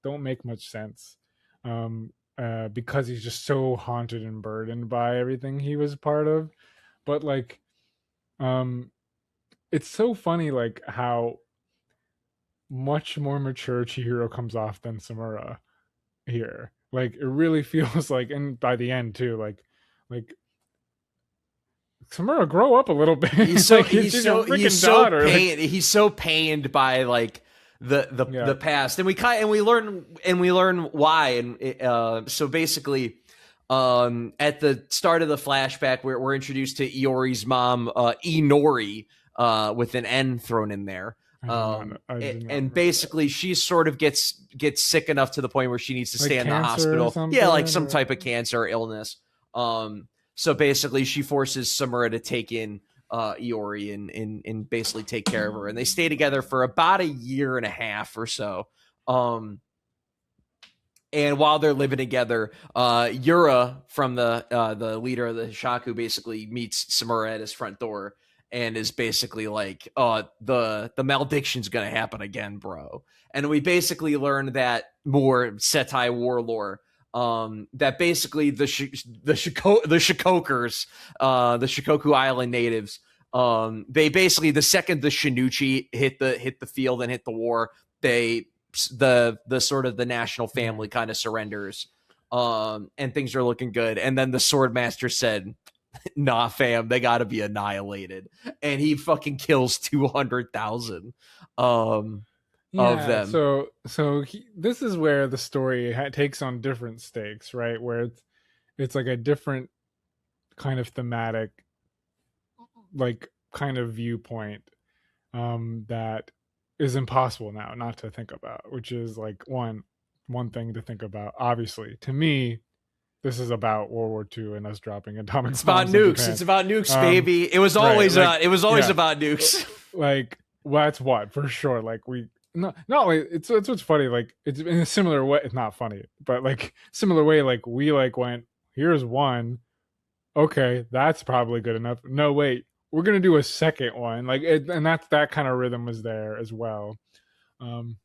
B: don't make much sense, because he's just so haunted and burdened by everything he was part of. But like, um, it's so funny, like how much more mature Chihiro comes off than Samura here. Like it really feels like, and by the end too, like Samura, grow up a little bit.
A: He's so
B: Like she's your freaking daughter. Like,
A: he's so pained by like
B: yeah,
A: the past, and we learn why. And so basically, at the start of the flashback, we're introduced to Iori's mom, Inori, with an N thrown in there.
B: I did not
A: And
B: remember that.
A: basically she sort of gets sick enough to the point where she needs to
B: Like
A: stay in the
B: cancer or
A: hospital. Yeah, like
B: something,
A: some
B: or
A: type of cancer or illness. So basically she forces Samura to take in Iori and basically take care of her. And they stay together for about a year and a half or so. And while they're living together, Yura from the leader of the Hishaku basically meets Samura at his front door and is basically like, the malediction's gonna happen again, bro. And we basically learn that more Setai war lore. That basically the Shikokers, the Shikoku Island natives, they basically, the second the Shinuchi hit the field and hit the war, they the sort of the national family kind of surrenders, and things are looking good. And then the Swordmaster said, nah fam, they gotta be annihilated, and he fucking kills 200,000 of
B: yeah.
A: them.
B: This is where the story takes on different stakes, right? Where it's like a different kind of thematic, like kind of viewpoint, that is impossible now not to think about, which is like one thing to think about. Obviously, to me, this is about World War II and us dropping atomic
A: It's about
B: bombs in
A: nukes.
B: Japan.
A: It's about nukes,
B: Um,
A: baby. It was
B: right,
A: always
B: like yeah,
A: about nukes.
B: like well, that's what for sure. Like we not like it's what's funny. Like it's in a similar way. It's not funny, but like similar way. Like we like went, here's one. Okay, that's probably good enough. No, wait, we're gonna do a second one. Like and that kind of rhythm was there as well. Um,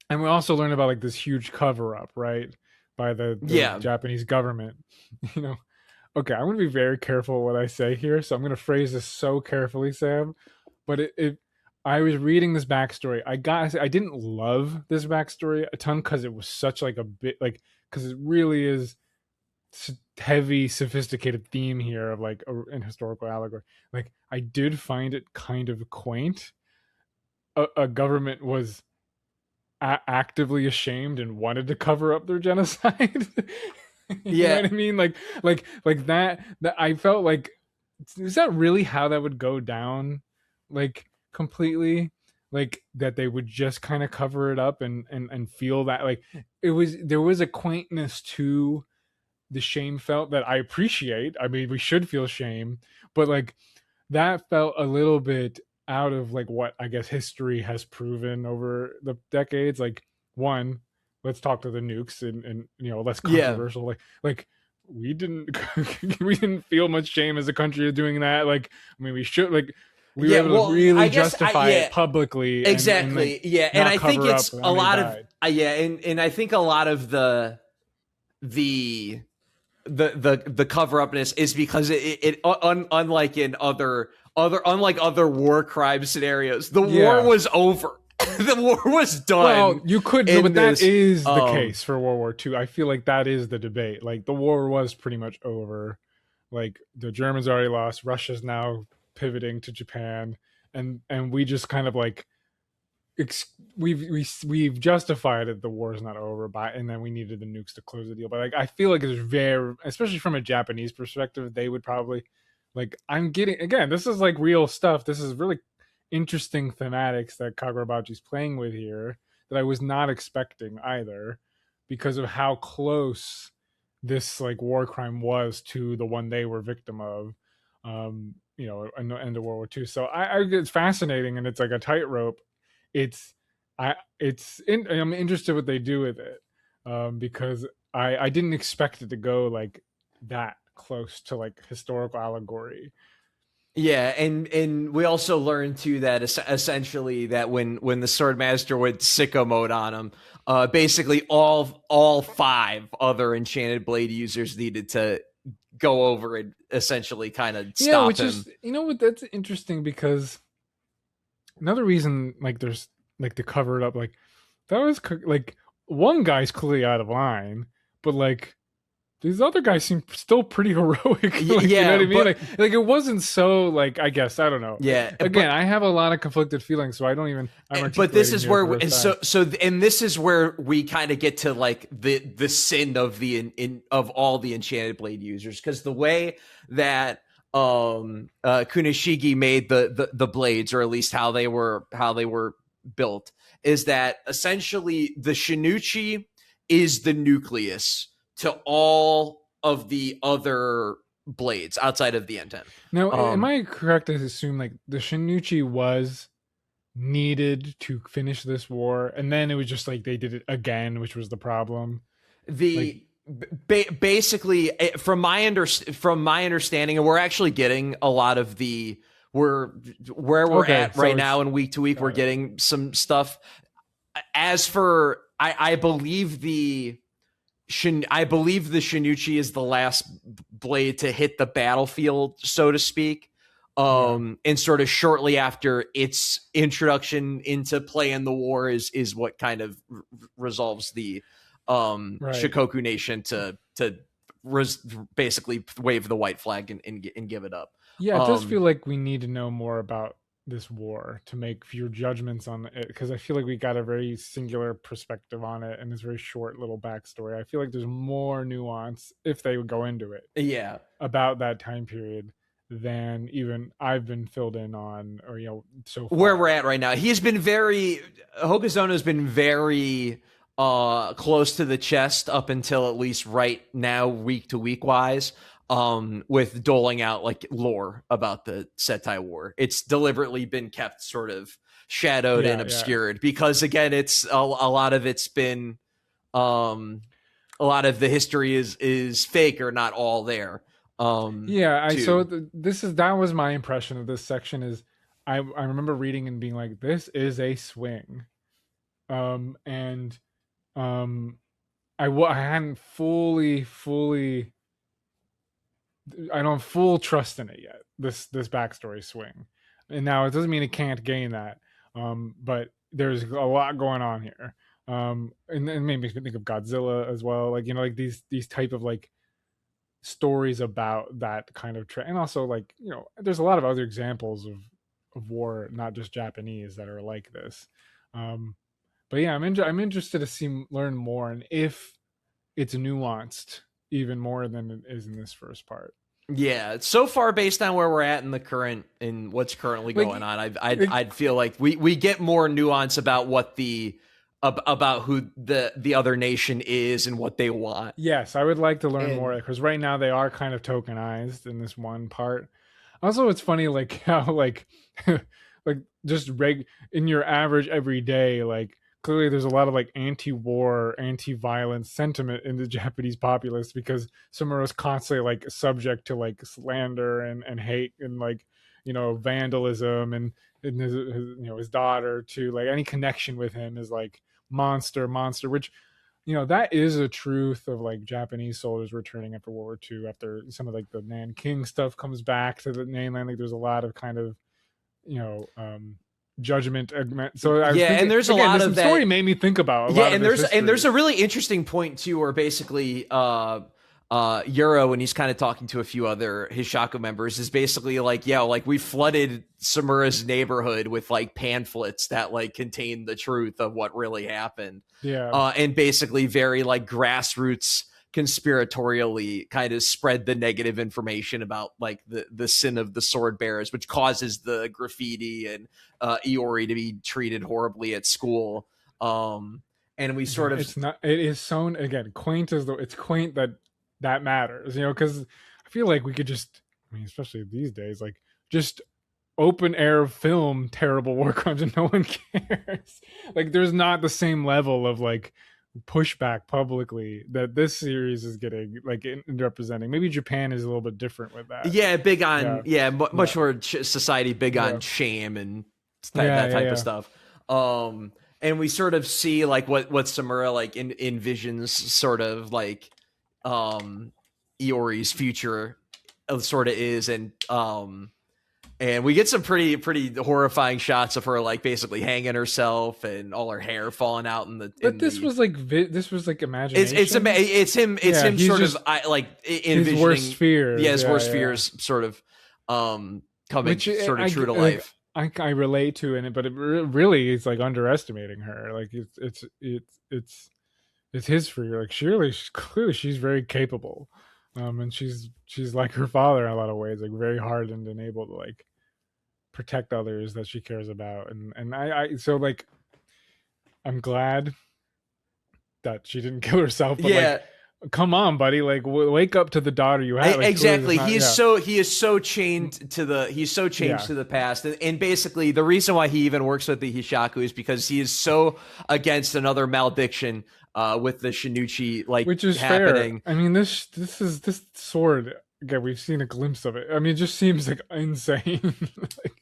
B: and we also learned about like this huge cover up, right, by the
A: Yeah.
B: Japanese government. You know, okay, I'm gonna be very careful what I say here, so I'm gonna phrase this so carefully, Sam. But I was reading this backstory. I didn't love this backstory a ton because it was such like a bit like because it really is heavy, sophisticated theme here of like an historical allegory. Like I did find it kind of quaint. A government was actively ashamed and wanted to cover up their genocide. You know
A: Yeah.
B: what I mean? Like that I felt like, is that really how that would go down? Like completely, like that they would just kind of cover it up and feel that like there was a quaintness to the shame felt that I appreciate. I mean, we should feel shame, but like that felt a little bit out of like what I guess history has proven over the decades. Like one, let's talk to the nukes and less
A: Yeah.
B: controversial. Like we didn't we didn't feel much shame as a country of doing that. Like I mean, we should like we were
A: Yeah.
B: able to
A: Well, I
B: really
A: guess
B: justify it publicly and like
A: exactly. Yeah. And
B: not
A: I think
B: cover up
A: it's
B: how
A: a
B: many
A: lot of
B: died.
A: yeah, and I think a lot of the the cover upness is because unlike in other unlike other war crime scenarios, the war
B: Yeah,
A: was over. the war was done.
B: Well, you could, but that is the
A: um,
B: case for World War II. I feel like that is the debate. Like the war was pretty much over. Like the Germans already lost. Russia's now pivoting to Japan, and we just kind of like we've justified it. The war is not over, by and then we needed the nukes to close the deal. But like I feel like it's very, especially from a Japanese perspective, they would probably like. I'm getting again. This is like real stuff. This is really interesting thematics that Kagurabachi's playing with here that I was not expecting either, because of how close this like war crime was to the one they were victim of. In the end of World War II. So it's fascinating, and it's like a tightrope. I'm interested what they do with it, because I didn't expect it to go like that close to like historical allegory.
A: Yeah, and we also learned too that essentially that when the Swordmaster went sicko mode on him, basically all five other enchanted blade users needed to go over and essentially kind of stop
B: which
A: him.
B: Is what, that's interesting, because another reason like there's like to cover it up, like that was like one guy's clearly out of line, but like these other guys seem still pretty heroic. Like,
A: yeah,
B: you know what I mean?
A: but,
B: like it wasn't so like, I guess, I don't know.
A: Yeah.
B: Again, I have a lot of conflicted feelings, so I don't even.
A: But this is where, and this is where we kind of get to like the sin of of all the enchanted blade users, because the way that Kunishigi made the blades, or at least how they were built, is that essentially the Shinichi is the nucleus to all of the other blades outside of the N10.
B: Now, am I correct to assume like the Shinichi was needed to finish this war, and then it was just like they did it again, which was the problem?
A: Basically, from my understanding, and we're actually getting a lot of where we're at right now, and week to week we're getting some stuff. As for I believe the Shinichi is the last blade to hit the battlefield, so to speak. And sort of shortly after its introduction into play in the war is what kind of resolves the Shikoku Nation to basically wave the white flag and give it up.
B: Yeah, it does feel like we need to know more about this war to make fewer judgments on it, because I feel like we got a very singular perspective on it and this very short little backstory. I feel like there's more nuance if they would go into it, about that time period, than even I've been filled in on, or so far.
A: Where we're at right now. Hokuzono's been very close to the chest up until at least right now, week to week wise. With doling out like lore about the Setai War. It's deliberately been kept sort of shadowed and obscured because, again, it's a lot of it's been a lot of the history is fake or not all there.
B: That was my impression of this section. Is I remember reading and being like, this is a swing, I hadn't fully I don't have full trust in it yet, this backstory swing. And now it doesn't mean it can't gain that, but there's a lot going on here, and it made me think of Godzilla as well, like like these type of like stories about that kind of and also like there's a lot of other examples of war, not just Japanese, that are like this. But yeah, I'm interested to learn more, and if it's nuanced even more than it is in this first part.
A: Yeah, so far based on where we're at in what's currently going on, I'd feel like we get more nuance about what about who the other nation is and what they want.
B: Yes, I would like to learn more, because right now they are kind of tokenized in this one part. Also, it's funny like how like like just in your average everyday, like clearly there's a lot of like anti-war, anti-violence sentiment in the Japanese populace, because Sumero's constantly like subject to like slander and hate and like vandalism, and his daughter too, like any connection with him is like monster, which that is a truth of like Japanese soldiers returning after World War II, after some of like the Nanking stuff comes back to the mainland. Like there's a lot of kind of judgment. So I was
A: Yeah, and
B: thinking
A: there's a
B: again,
A: lot
B: this
A: of
B: story
A: that.
B: made me think about a
A: Yeah,
B: lot of
A: and
B: this
A: there's
B: history.
A: a really interesting point too, where basically Euro, when he's kind of talking to a few other Hishaku members, is basically like, yeah, like we flooded Samura's neighborhood with like pamphlets that like contain the truth of what really happened.
B: Yeah,
A: And basically very like grassroots conspiratorially kind of spread the negative information about like the sin of the sword bearers, which causes the graffiti and Iori to be treated horribly at school. And we sort
B: again,
A: of
B: it's not. It is so again quaint as though it's quaint that matters. Because I feel like we could just. I mean, especially these days, like just open air film terrible war crimes and no one cares. Like there's not the same level of like pushback publicly that this series is getting like in representing. Maybe Japan is a little bit different with that.
A: yeah, big on
B: Yeah,
A: much
B: yeah,
A: more society big
B: yeah,
A: on shame and
B: yeah,
A: that
B: yeah,
A: type of
B: yeah.
A: stuff. And we sort of see like what Samura like envisions sort of like Iori's future sort of is, and we get some pretty horrifying shots of her like basically hanging herself and all her hair falling out in the
B: But this was like imagination.
A: it's
B: Yeah,
A: him
B: he's
A: sort
B: just
A: of like
B: his worst
A: envisioning, yeah,
B: fears.
A: his
B: Yeah,
A: worst
B: yeah.
A: fears sort of coming
B: Which
A: sort of
B: I
A: true to
B: like.
A: life.
B: I relate to in it, but it really is like underestimating her. Like it's his fear. Like surely, clearly, she's very capable, and she's like her father in a lot of ways, like very hardened and able to like protect others that she cares about. And I so like I'm glad that she didn't kill herself, but
A: Yeah,
B: like, come on, buddy, like wake up to the daughter you had. Like clearly, it's
A: exactly.
B: not. Yeah,
A: He is so chained to the
B: yeah.
A: past, and basically the reason why he even works with the Hishaku is because he is so against another malediction with the Shinichi like
B: Which is fair.
A: happening.
B: I mean, this sword. Again, we've seen a glimpse of it. I mean, it just seems like insane. Like,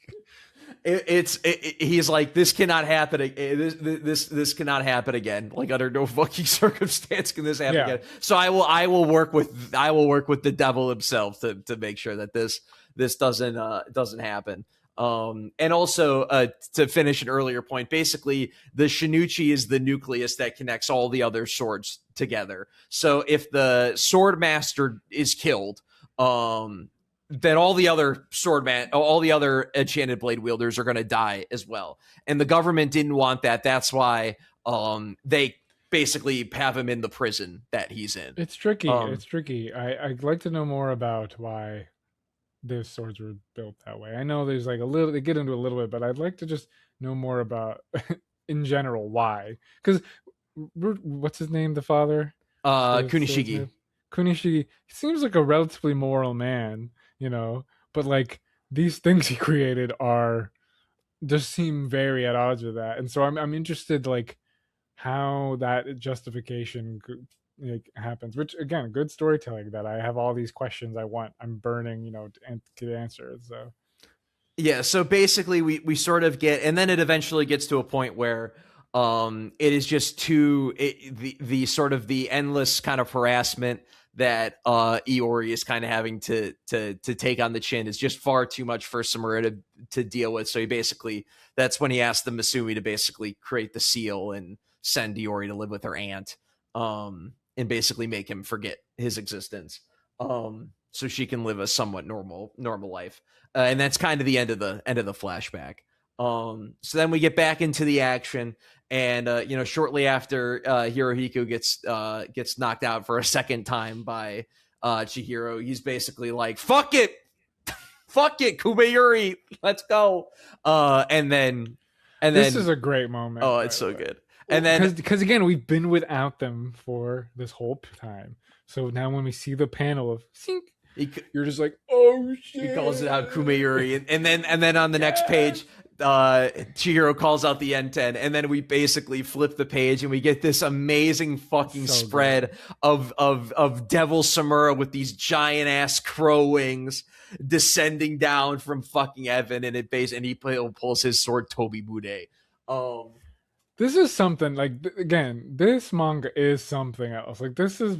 A: He's like, this cannot happen. This cannot happen again. Like under no fucking circumstance can this happen
B: yeah,
A: again. So I will work with the devil himself to make sure that this doesn't happen. And also to finish an earlier point, basically the Shinichi is the nucleus that connects all the other swords together. So if the sword master is killed, then all the other all the other enchanted blade wielders are going to die as well. And the government didn't want that. That's why they basically have him in the prison that he's in.
B: it's tricky. It's tricky. I'd like to know more about why the swords were built that way. I know there's like a little. They get into a little bit, but I'd like to just know more about, in general, why. Because what's his name? The father, the
A: Kunishigi.
B: swordsmith? Kunishigi. He seems like a relatively moral man, but like these things he created are just seem very at odds with that, and so I'm interested like how that justification like happens. Which again, good storytelling that I have all these questions I'm burning, to get answers. So
A: Yeah, so basically we sort of get, and then it eventually gets to a point where it is just the sort of the endless kind of harassment that Iori is kind of having to take on the chin is just far too much for Samura to deal with. So that's when he asked the Masumi to basically create the seal and send Iori to live with her aunt, and basically make him forget his existence, so she can live a somewhat normal life. And that's kind of the end of the flashback. So then we get back into the action, and shortly after Hirohiko gets knocked out for a second time by Chihiro, he's basically like, "Fuck it, fuck it, Kumayuri, let's go." And
B: this
A: then
B: is a great moment.
A: oh,
B: By
A: it's
B: the
A: so
B: way.
A: good. And then
B: Because again, we've been without them for this whole time. So now when we see the panel of sync, you're just like, oh shit.
A: he calls it out Kumayuri, and then on the next page, Chihiro calls out the N10, and then we basically flip the page and we get this amazing fucking spread of Devil Samura with these giant ass crow wings descending down from fucking heaven, and he pulls his sword Tobi Bude.
B: This is something like, again, this manga is something else. Like this is,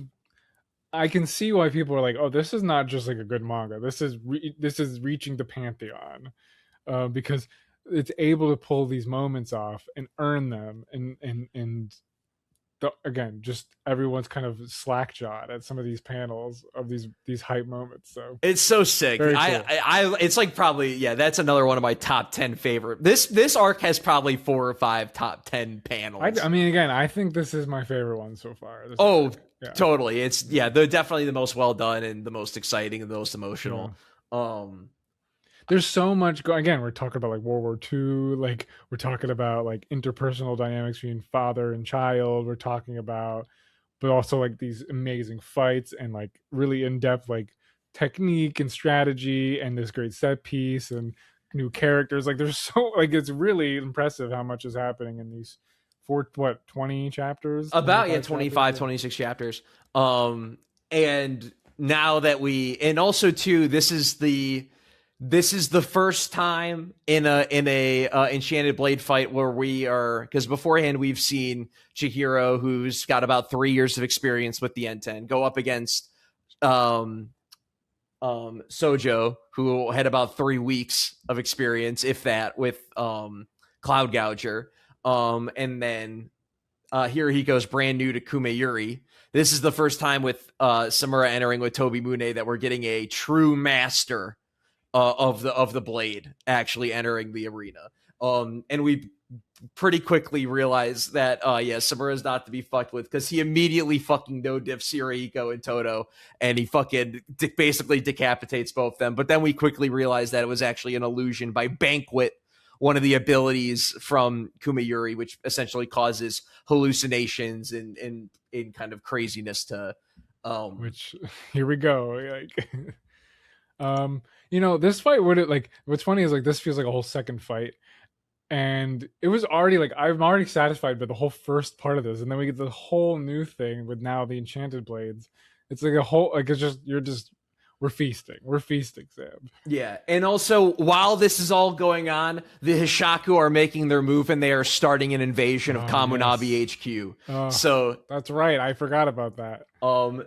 B: I can see why people are like, oh, this is not just like a good manga. This is reaching the pantheon, because it's able to pull these moments off and earn them, and again, just everyone's kind of slack-jawed at some of these panels of these hype moments. So
A: It's so sick.
B: very cool.
A: It's like probably, yeah, that's another one of my top 10 favorite. This arc has probably 4 or 5 top 10 panels.
B: I mean, again, I think this is my favorite one so far.
A: Yeah. Totally. It's they're definitely the most well done and the most exciting and the most emotional. Yeah.
B: There's so much again, we're talking about like World War II, like we're talking about like interpersonal dynamics between father and child, we're talking about, but also like these amazing fights and like really in-depth like technique and strategy and this great set piece and new characters. Like there's so like it's really impressive how much is happening in these 20 chapters,
A: about 25 26 chapters. And now that and also too, this is the first time in a Enchanted Blade fight where we are, because beforehand we've seen Chihiro, who's got about 3 years of experience with the N10, go up against Sojo, who had about 3 weeks of experience, if that, with Cloud Gouger. And then here he goes brand new to Kumeyuri. This is the first time with Samura entering with Toby Mune that we're getting a true master of the blade actually entering the arena. And we pretty quickly realize that Samura's not to be fucked with, because he immediately fucking no-diffs Shirahiko and Toto, and he fucking basically decapitates both of them. But then we quickly realize that it was actually an illusion by Banquet, one of the abilities from Kumeyuri, which essentially causes hallucinations and kind of craziness to
B: which here we go. Like this fight what's funny is like this feels like a whole second fight, and it was already like I'm already satisfied by the whole first part of this, and then we get the whole new thing with now the Enchanted Blades. It's like a whole like it's just we're feasting, Sam.
A: Yeah, and also while this is all going on, the Hishaku are making their move and they are starting an invasion of Kamunabi HQ. So
B: that's right, I forgot about that.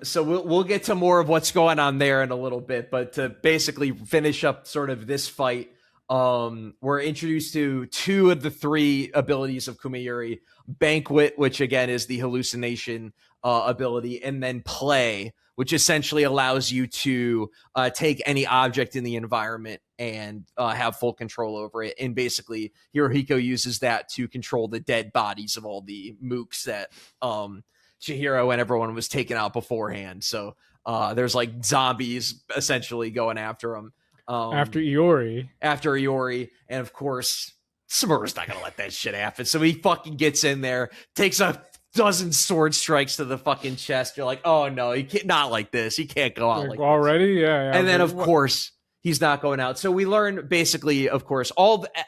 A: So we'll get to more of what's going on there in a little bit, but to basically finish up sort of this fight, we're introduced to 2 of the 3 abilities of Kumeyuri: Banquet, which again is the hallucination ability, and then Play, which essentially allows you to take any object in the environment and have full control over it. And basically, Hirohiko uses that to control the dead bodies of all the mooks that Chihiro and everyone was taken out beforehand. So there's like zombies essentially going after him.
B: After Iori.
A: And of course, Samura's not going to let that shit happen. So he fucking gets in there, takes a dozen sword strikes to the fucking chest. You're like, oh no, he can't, not like this. He can't go out like
B: already.
A: This.
B: Yeah.
A: And then of course he's not going out. So we learn basically, of course,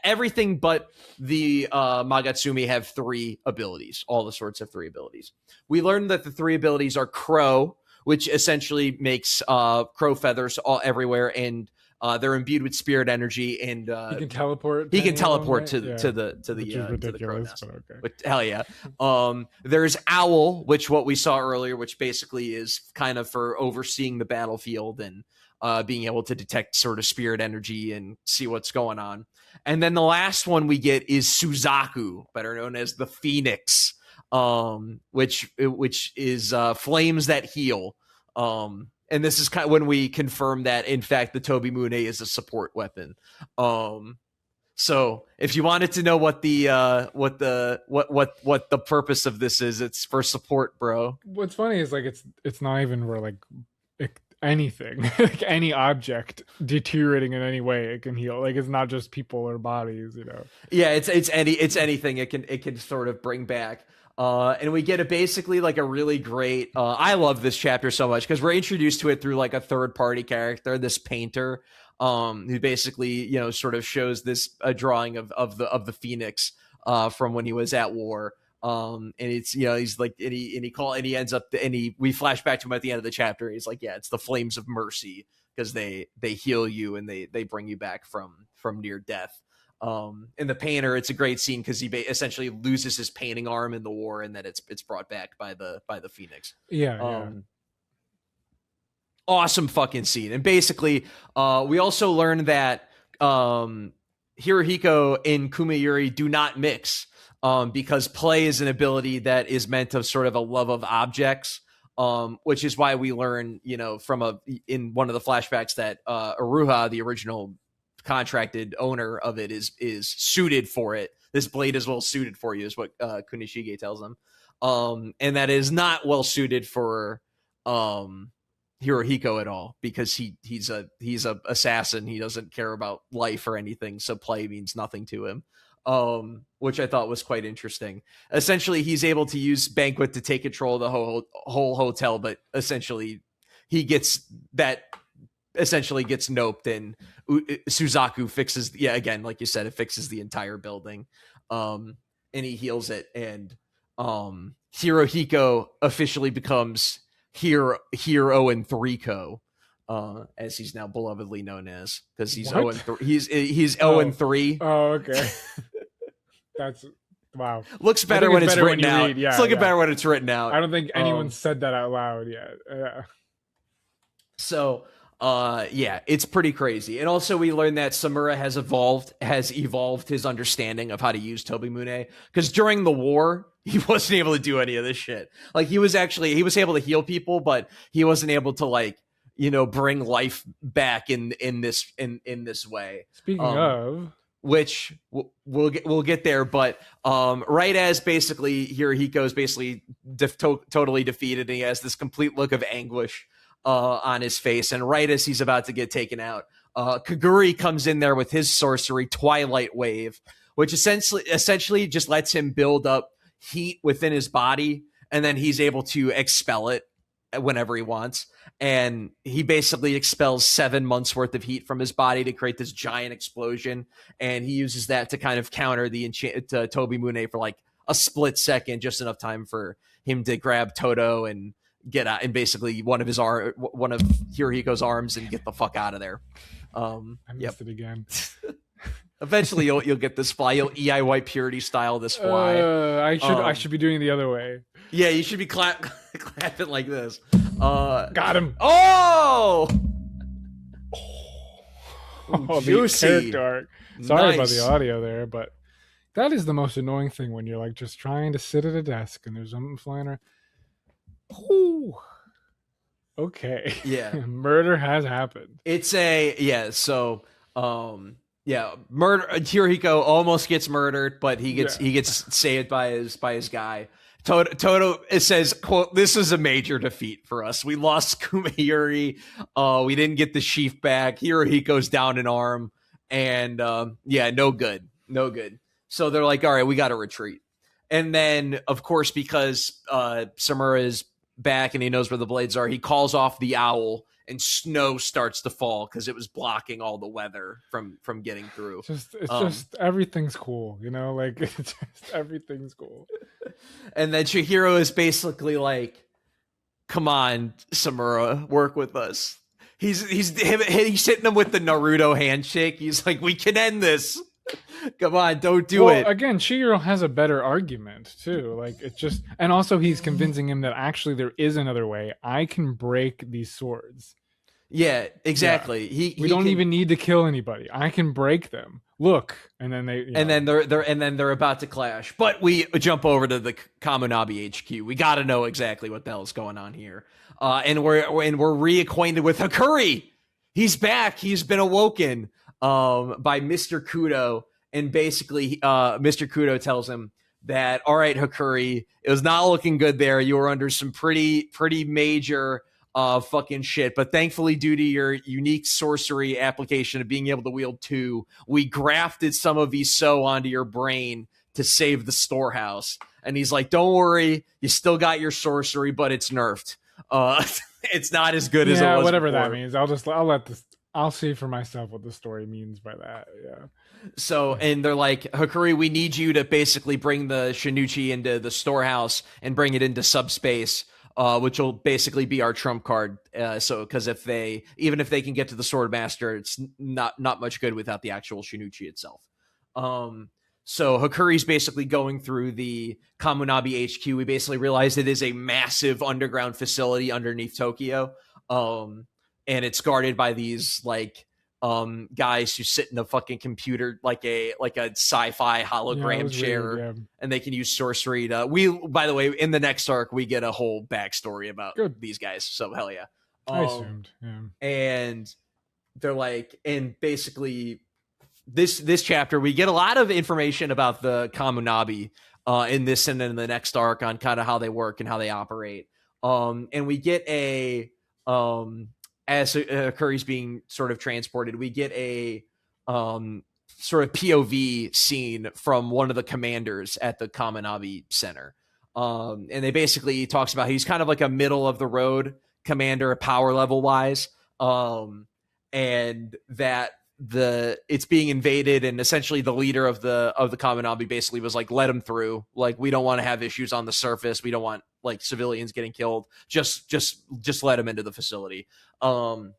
A: everything but the Magatsumi have 3 abilities. All the swords have 3 abilities. We learned that the 3 abilities are Crow, which essentially makes crow feathers all everywhere, and they're imbued with spirit energy, and
B: he can teleport.
A: He can teleport to the crow nest. Okay. But hell yeah. There's Owl, which what we saw earlier, which basically is kind of for overseeing the battlefield and being able to detect sort of spirit energy and see what's going on. And then the last one we get is Suzaku, better known as the Phoenix, which is flames that heal. And this is kind of when we confirm that, in fact, the Toby Mune is a support weapon. So if you wanted to know what the purpose of this is, it's for support, bro.
B: What's funny is like it's not even where like anything, like any object deteriorating in any way it can heal. Like it's not just people or bodies,
A: Yeah, it's anything it can sort of bring back. And we get basically like a really great I love this chapter so much because we're introduced to it through like a third party character, this painter, who basically sort of shows this drawing of the Phoenix from when he was at war. And it's he's like and he ends up we flash back to him at the end of the chapter. He's like, yeah, it's the flames of mercy, because they heal you and they bring you back from near death. In the painter, it's a great scene because he essentially loses his painting arm in the war, and then it's brought back by the Phoenix.
B: Yeah.
A: Awesome fucking scene. And basically, we also learned that Hirohiko and Kumayuri do not mix, because play is an ability that is meant of sort of a love of objects, which is why we learn, from in one of the flashbacks that Aruha, the original contracted owner of it, is suited for it. This blade is well suited for you, is what Kunishige tells him, and that is not well suited for Hirohiko at all, because he's a assassin. He doesn't care about life or anything, so play means nothing to him, which I thought was quite interesting. Essentially, he's able to use Banquet to take control of the whole hotel, but essentially he gets noped, and Suzaku fixes, again, like you said, it fixes the entire building, and he heals it, and Hirohiko officially becomes Hero and 3-ko, as he's now belovedly known as, because he's 0-3. He's 0-3.
B: Oh, okay. That's wow.
A: Looks better when it's written out.
B: Yeah,
A: it's looking better when it's written out.
B: I don't think anyone said that out loud yet. Yeah.
A: So, it's pretty crazy. And also we learned that Samura has evolved his understanding of how to use Tobimune, because during the war, he wasn't able to do any of this shit. Like, he was able to heal people, but he wasn't able to, bring life back in this way.
B: Speaking of,
A: which we'll get there, but right as basically Hirohiko's basically totally defeated, and he has this complete look of anguish on his face, and right as he's about to get taken out, Kaguri comes in there with his sorcery, Twilight Wave, which essentially just lets him build up heat within his body, and then he's able to expel it whenever he wants. And he basically expels 7 months worth of heat from his body to create this giant explosion, and he uses that to kind of counter the Tobimune for like a split second, just enough time for him to grab Toto and get out, and basically one of Hirohiko's arms, and get the fuck out of there.
B: I missed it again.
A: Eventually you'll get this fly. You'll EI White Purity style this fly.
B: I should be doing the other way.
A: Yeah, you should be clapping like this.
B: Got him.
A: Oh,
B: juicy. The character arc. Sorry about
A: Nice.
B: the audio there, but that is the most annoying thing when you're like just trying to sit at a desk and there's something flying around. Ooh. Okay.
A: Yeah.
B: Murder has happened.
A: It's murder. Hirohiko almost gets murdered, but he gets saved by his guy. Toto, it says, quote, "This is a major defeat for us. We lost Kumayuri. We didn't get the sheaf back. Hirohiko's down an arm, and no good. So they're like, all right, we got to retreat. And then, of course, because Samura is back and he knows where the blades are, he calls off the owl, and snow starts to fall because it was blocking all the weather from getting through.
B: It's just everything's cool, like it's just everything's cool.
A: And then Chihiro is basically like, "Come on, Samura, work with us." He's hitting him with the Naruto handshake. He's like, "We can end this. Come on, don't do it."
B: Again, Chihiro has a better argument too. Like, it's just, and also he's convincing him that actually there is another way. I can break these swords.
A: Yeah, exactly.
B: Yeah. We don't even need to kill anybody. I can break them. Look, and then they're about to clash. But we jump over to the Kamunabi HQ. We got to know exactly what the hell is going on here. And we're reacquainted with Hakuri. He's back. He's been awoken by Mr. Kudo, and basically Mr. Kudo tells him that, all right, Hakuri, it was not looking good there. You were under some pretty major fucking shit, but thankfully, due to your unique sorcery application of being able to wield two, we grafted some of Iso onto your brain to save the storehouse. And he's like, don't worry, you still got your sorcery, but it's nerfed. It's not as good as it was whatever
A: before.
B: That means. I'll see for myself what the story means by that. Yeah.
A: So, and they're like, Hakuri, we need you to basically bring the Shinichi into the storehouse and bring it into subspace, which will basically be our trump card. Because even if they can get to the Sword Master, it's not much good without the actual Shinichi itself. So Hakuri's basically going through the Kamunabi HQ. We basically realize it is a massive underground facility underneath Tokyo. And it's guarded by these like guys who sit in a fucking computer like a sci-fi hologram chair,
B: weird, yeah.
A: and they can use sorcery to. By the way, in the next arc, we get a whole backstory about these guys. So hell yeah.
B: I assumed, yeah.
A: And they're like, and basically this chapter, we get a lot of information about the Kamunabi in this and in the next arc on kind of how they work and how they operate. And we get as Curry's being sort of transported, we get a sort of POV scene from one of the commanders at the Kamunabi Center. And they basically talks about he's kind of like a middle of the road commander power level wise. And that it's being invaded, and essentially the leader of the Kamunabi basically was like, let him through. Like, we don't want to have issues on the surface. We don't want like civilians getting killed. Just let him into the facility. And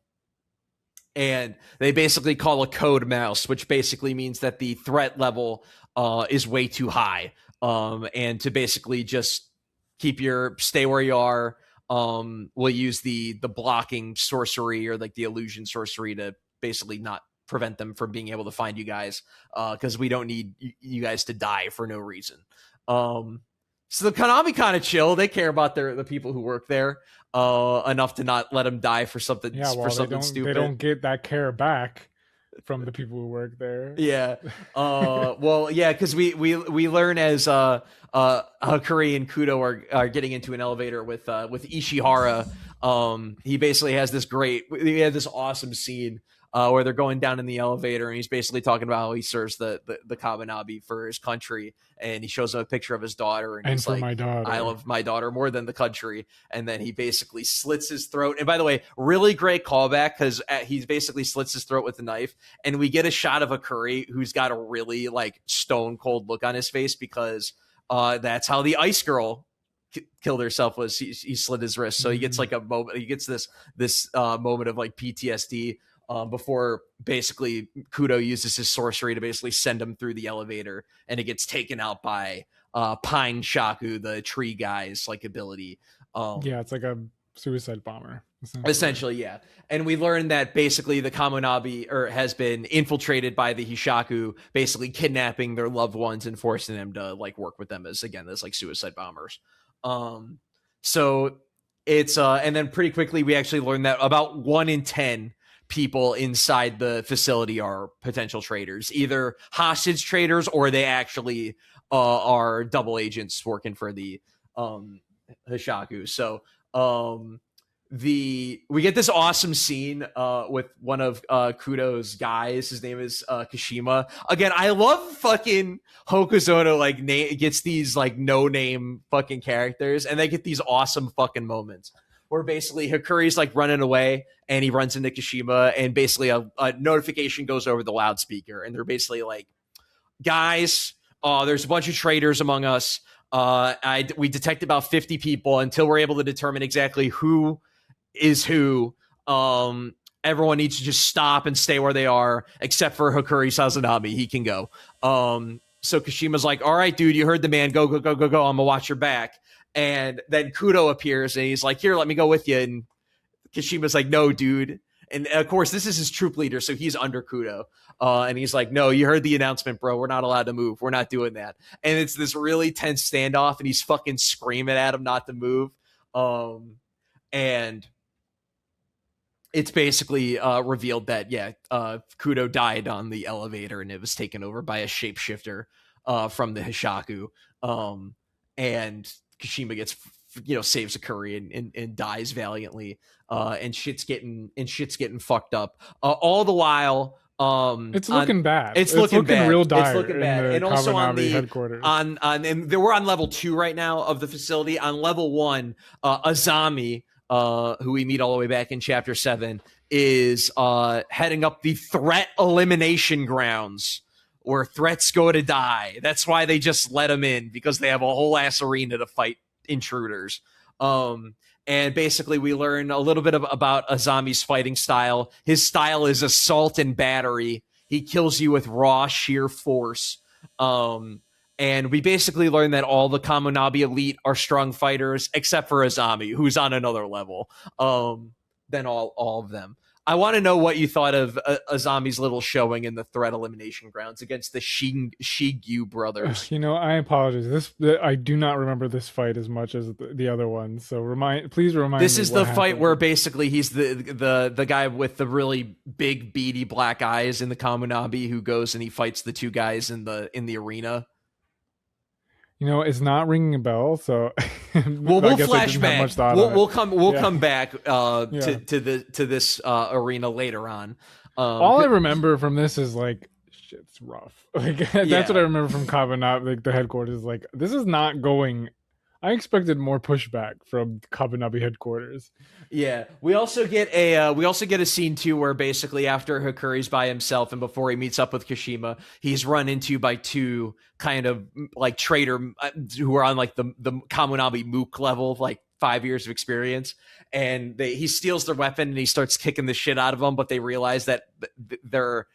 A: they basically call a code mouse, which basically means that the threat level is way too high. And to basically just stay where you are. We'll use the blocking sorcery or like the illusion sorcery to basically not prevent them from being able to find you guys, because we don't need you guys to die for no reason. So the Konami kind of chill. They care about the people who work there enough to not let them die for something.
B: Yeah, well, stupid. They don't get that care back from the people who work there.
A: Yeah. Well, yeah, because we learn as Hakuri and Kudo are getting into an elevator with Ishihara. He basically has this awesome scene where they're going down in the elevator, and he's basically talking about how he serves the Kamunabi for his country, and he shows him a picture of his daughter, and he's like,
B: my daughter.
A: I love my daughter more than the country. And then he basically slits his throat. And by the way, really great callback, because he basically slits his throat with a knife, and we get a shot of Hakuri who's got a really like stone cold look on his face, because that's how the ice girl killed herself, was he slit his wrist. So he gets like a moment, he gets this moment of like PTSD before basically Kudo uses his sorcery to basically send him through the elevator, and it gets taken out by Pine Shaku, the tree guy's like ability.
B: Yeah, it's like a suicide bomber.
A: Essentially, yeah. And we learned that basically the Kamunabi has been infiltrated by the Hishaku, basically kidnapping their loved ones and forcing them to like work with them as like suicide bombers. So it's and then pretty quickly we actually learned that about 1 in 10 people inside the facility are potential traitors, either hostage traitors or they actually are double agents working for the Hishaku. So we get this awesome scene with one of Kudo's guys. His name is Kashima. Again, I love fucking Hokuzono like gets these like no name fucking characters, and they get these awesome fucking moments where basically Hakuri's like running away, and he runs into Kashima, and basically a notification goes over the loudspeaker, and they're basically like, guys, there's a bunch of traitors among us. We detect about 50 people. Until we're able to determine exactly who is who, everyone needs to just stop and stay where they are, except for Hakuri Sazanami. He can go. So Kashima's like, all right, dude, you heard the man. Go. I'm gonna watch your back. And then Kudo appears, and he's like, here, let me go with you. And Kashima's like, no, dude. And of course, this is his troop leader, so he's under Kudo. And he's like, no, you heard the announcement, bro. We're not allowed to move. We're not doing that. And it's this really tense standoff, and he's fucking screaming at him not to move. And it's basically revealed that, Kudo died on the elevator, and it was taken over by a shapeshifter from the Hishaku. And Kashima gets, saves Hakuri and dies valiantly. And shit's getting fucked up. All the while,
B: it's looking bad.
A: It's looking bad.
B: Real dire.
A: It's looking bad. And also on the
B: headquarters.
A: And we're on level 2 right now of the facility. On level 1, Azami, who we meet all the way back in chapter 7, is heading up the threat elimination grounds, where threats go to die. That's why they just let him in, because they have a whole ass arena to fight intruders. And basically we learn a little bit about Azami's fighting style. His style is assault and battery. He kills you with raw sheer force. And we basically learn that all the Kamunabi elite are strong fighters, except for Azami, who's on another level than all of them. I want to know what you thought of Azami's little showing in the threat elimination grounds against the Shigyu brothers.
B: I apologize. I do not remember this fight as much as the other ones. So please remind
A: This
B: me
A: is
B: what
A: the fight
B: happened.
A: where basically he's the guy with the really big beady black eyes in the Kamunabi who goes and he fights the two guys in the arena.
B: It's not ringing a bell, so
A: We'll
B: I guess I
A: flash
B: didn't have
A: back.
B: much thought on it.
A: We'll
B: Yeah.
A: come back
B: Yeah.
A: to this arena later on.
B: All I remember from this is like shit's rough. Like that's what I remember from Kabanab, like the headquarters. Like this is not going. I expected more pushback from Kabanabi headquarters.
A: Yeah, we also get a scene too where basically after Hakuri's by himself and before he meets up with Kashima, he's run into by two kind of like traitor who are on like the Kamunabi Mook level, like 5 years of experience, and he steals their weapon and he starts kicking the shit out of them, but they realize that their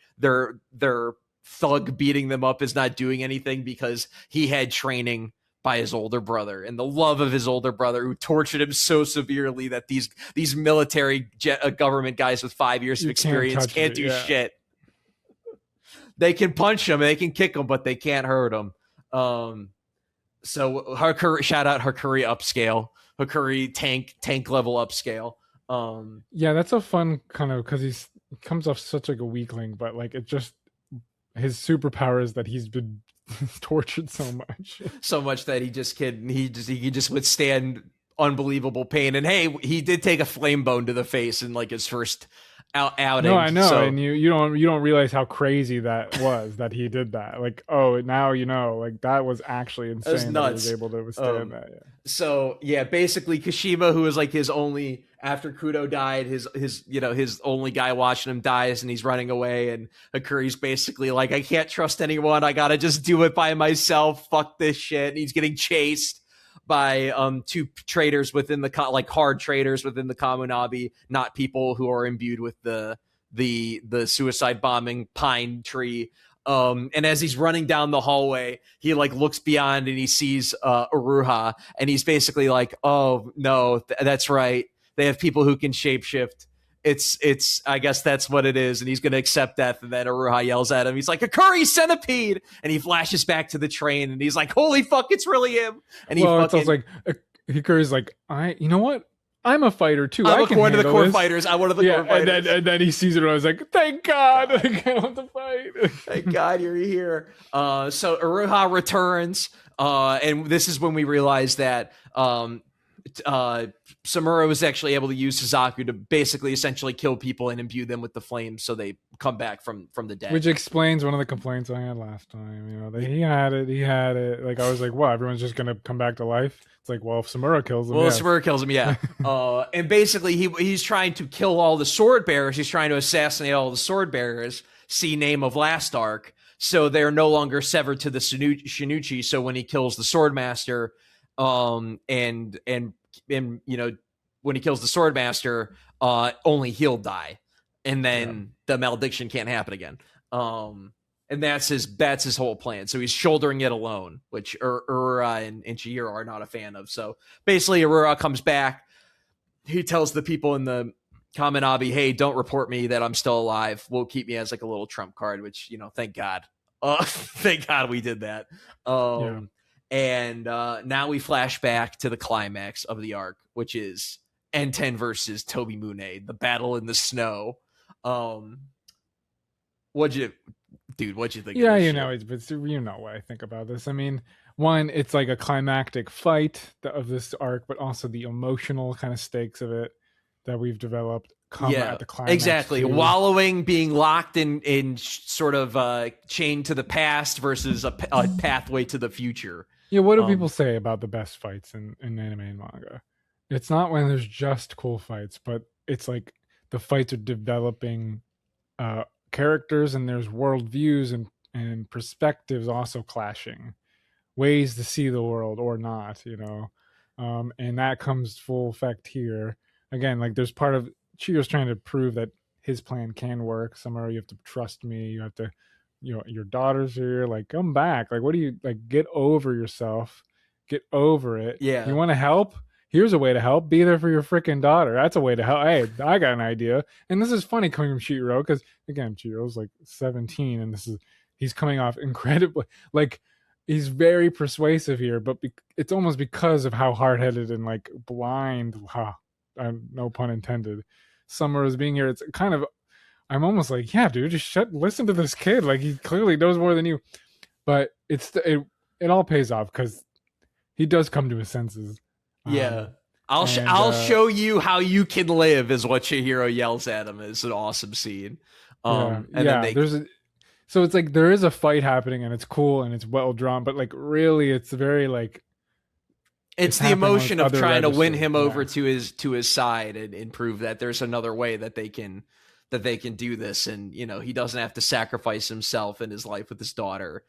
A: thug beating them up is not doing anything because he had training by his older brother and the love of his older brother who tortured him so severely that these military government guys with 5 years of experience can't do shit. They can punch him, they can kick him, but they can't hurt him. So Hakuri, shout out Hakuri upscale, Hakuri tank level upscale.
B: Yeah, that's a fun kind of because he comes off such like a weakling, but like it just his superpower is that he's been tortured so much
A: that he can just withstand unbelievable pain. And hey, he did take a flame bone to the face in like his first outing.
B: No, I know,
A: so,
B: and you don't realize how crazy that was that he did that. Like, oh, now like that was actually insane.
A: Was nuts.
B: That he was able to withstand that. Yeah.
A: So yeah, basically Kashima, who was like his only after Kudo died, his only guy watching him dies, and he's running away. And Hakuri's basically like, I can't trust anyone. I gotta just do it by myself. Fuck this shit. And he's getting chased by two traders within the like hard traders within the Kamunabi, not people who are imbued with the suicide bombing pine tree. And as he's running down the hallway, he like looks beyond and he sees Uruha, and he's basically like, oh no, that's right. They have people who can shapeshift. It's I guess that's what it is, and he's gonna accept death. And then Uruha yells at him. He's like, Hakuri centipede, and he flashes back to the train, and he's like, holy fuck, it's really him. And
B: it's like Hikari's like, you know what? I'm a fighter too.
A: I'm one of the core fighters. I'm one of the core fighters.
B: And then he sees it, and I was like, thank God, I can't have to fight.
A: Thank God you're here. So Uruha returns, and this is when we realize that Samura was actually able to use Suzaku to basically essentially kill people and imbue them with the flames so they come back from the dead.
B: Which explains one of the complaints I had last time. He had it. Like I was like, what? Everyone's just gonna come back to life? It's like, well, if Samura kills him,
A: Samura kills him, yeah. And basically he's trying to kill all the sword bearers. He's trying to assassinate all the sword bearers. See name of last arc. So they're no longer severed to the Shinichi. So when he kills the swordmaster, and when he kills the swordmaster, only he'll die, and then the malediction can't happen again. And that's his whole plan. So he's shouldering it alone, which Urura and Chihiro are not a fan of. So basically, Urura comes back. He tells the people in the Kaminabi, "Hey, don't report me that I'm still alive. We'll keep me as like a little trump card." Which thank God. Thank God we did that. And now we flash back to the climax of the arc, which is N10 versus Toby Mune, the battle in the snow. What'd you think?
B: Yeah, you know what I think about this. I mean, one, it's like a climactic fight of this arc, but also the emotional kind of stakes of it that we've developed come at the climax.
A: Exactly. Too. Wallowing, being locked in sort of chained to the past versus a pathway to the future.
B: Yeah, what do people say about the best fights in anime and manga? It's not when there's just cool fights, but it's like the fights are developing characters, and there's worldviews and perspectives also clashing, ways to see the world or not, and that comes full effect here. Again, like there's part of Chiyo's trying to prove that his plan can work. Somewhere you have to trust me. You have to. Your daughter's here, like come back, like what do you like, get over yourself, get over it.
A: Yeah,
B: you want to help, here's a way to help. Be there for your freaking daughter. That's a way to help. Hey, I got an idea. And this is funny coming from Chihiro because again, Chihiro's like 17, and he's coming off incredibly like he's very persuasive here, but it's almost because of how hard headed and like blind. No pun intended. Summer is being here. It's kind of I'm almost like, yeah, dude, just listen to this kid. Like he clearly knows more than you. But it all pays off because he does come to his senses.
A: Yeah. I'll show you how you can live is what Chihiro yells at him. It's an awesome scene.
B: So it's like there is a fight happening and it's cool and it's well drawn, but like really it's very like
A: it's the emotion of trying to win him over to his side and prove that there's another way that they can do this, and you know he doesn't have to sacrifice himself and his life with his daughter.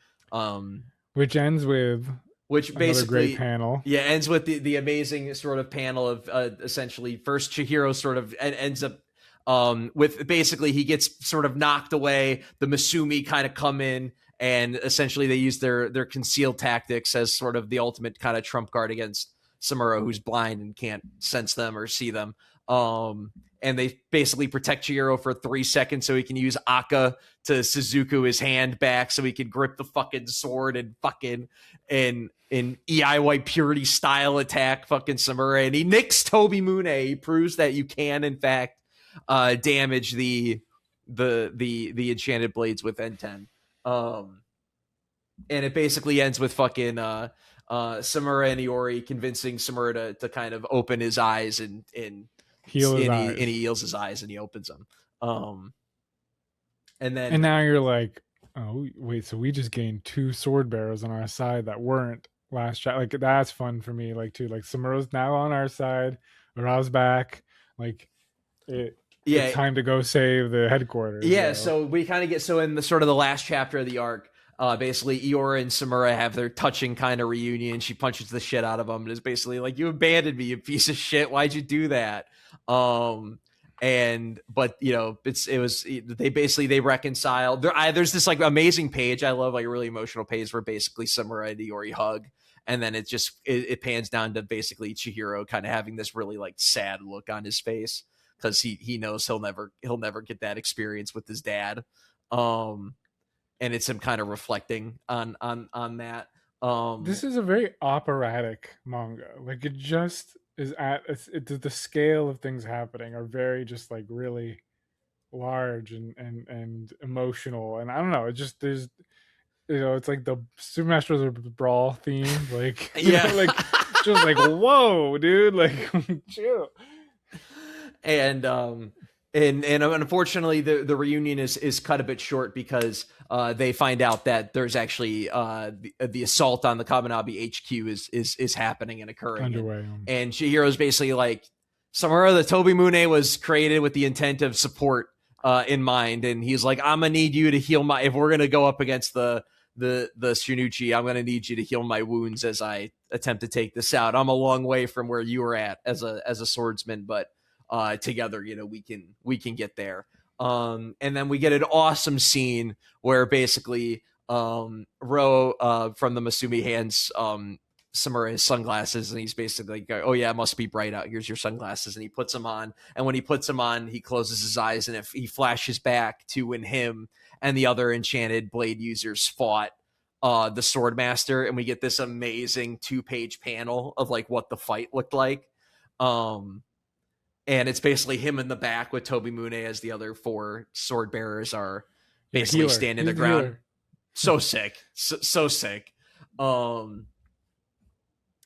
B: Which ends with
A: basically
B: great panel.
A: Yeah, ends with the amazing sort of panel of essentially first Chihiro sort of ends up with basically he gets sort of knocked away. The Masumi kind of come in and essentially they use their concealed tactics as sort of the ultimate kind of trump card against Samura, who's blind and can't sense them or see them. And they basically protect Chihiro for 3 seconds so he can use Akka to Suzuku his hand back so he can grip the fucking sword and fucking in EIY purity style attack fucking Samura. And he nicks Toby Mune. He proves that you can in fact damage the enchanted blades with N10. And it basically ends with fucking Samura and Iori convincing Samura to kind of open his eyes and he heals his eyes and he opens them. And
B: now you're like, oh wait, so we just gained 2 sword bearers on our side that weren't last shot. Like that's fun for me, like too. Like Samura's now on our side, Ura's back. Like it's time to go save the headquarters.
A: Yeah, so we kind of get in the sort of the last chapter of the arc. Basically, Iori and Samura have their touching kind of reunion. She punches the shit out of him and is basically like, "You abandoned me, you piece of shit. Why'd you do that?" But you know, they reconciled. There's this like amazing page I love, like a really emotional page where basically Samura and Iori hug, and then it pans down to basically Chihiro kind of having this really like sad look on his face because he knows he'll never get that experience with his dad. And it's him kind of reflecting on that.
B: This is a very operatic manga. Like it just is the scale of things happening are very just like really large and emotional. And I don't know, it just there's it's like the Supermaster Brawl theme, like like just like whoa, dude, like chill.
A: And unfortunately the reunion is cut a bit short because they find out that there's actually the assault on the Kaminabi HQ is happening and occurring
B: underway.
A: And Chihiro's basically like, Samura, the Toby Mune was created with the intent of support in mind, and he's like, I'm gonna need you to heal if we're gonna go up against the Shinichi, I'm gonna need you to heal my wounds as I attempt to take this out. I'm a long way from where you were at as a swordsman, but together, you know, we can get there. And then we get an awesome scene where basically Ro from the Masumi hands Samura his sunglasses, and he's basically like, oh yeah, it must be bright out, here's your sunglasses, and he puts them on, and when he puts them on he closes his eyes, and if he flashes back to when him and the other enchanted blade users fought the Swordmaster, and we get this amazing 2-page panel of like what the fight looked like. And it's basically him in the back with Toby Mune as the other 4 sword bearers are basically standing the ground. So sick. So sick. And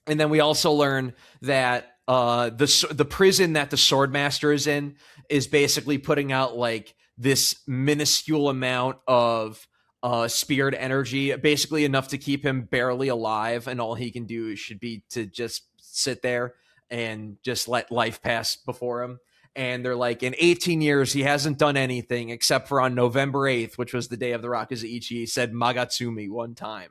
A: then we also learn that the prison that the Swordmaster is in is basically putting out like this minuscule amount of spirit energy, basically enough to keep him barely alive, and all he can do should be to just sit there and just let life pass before him. And they're like, in 18 years, he hasn't done anything except for on November 8th, which was the day of the Rakuzuichi, he said Magatsumi one time.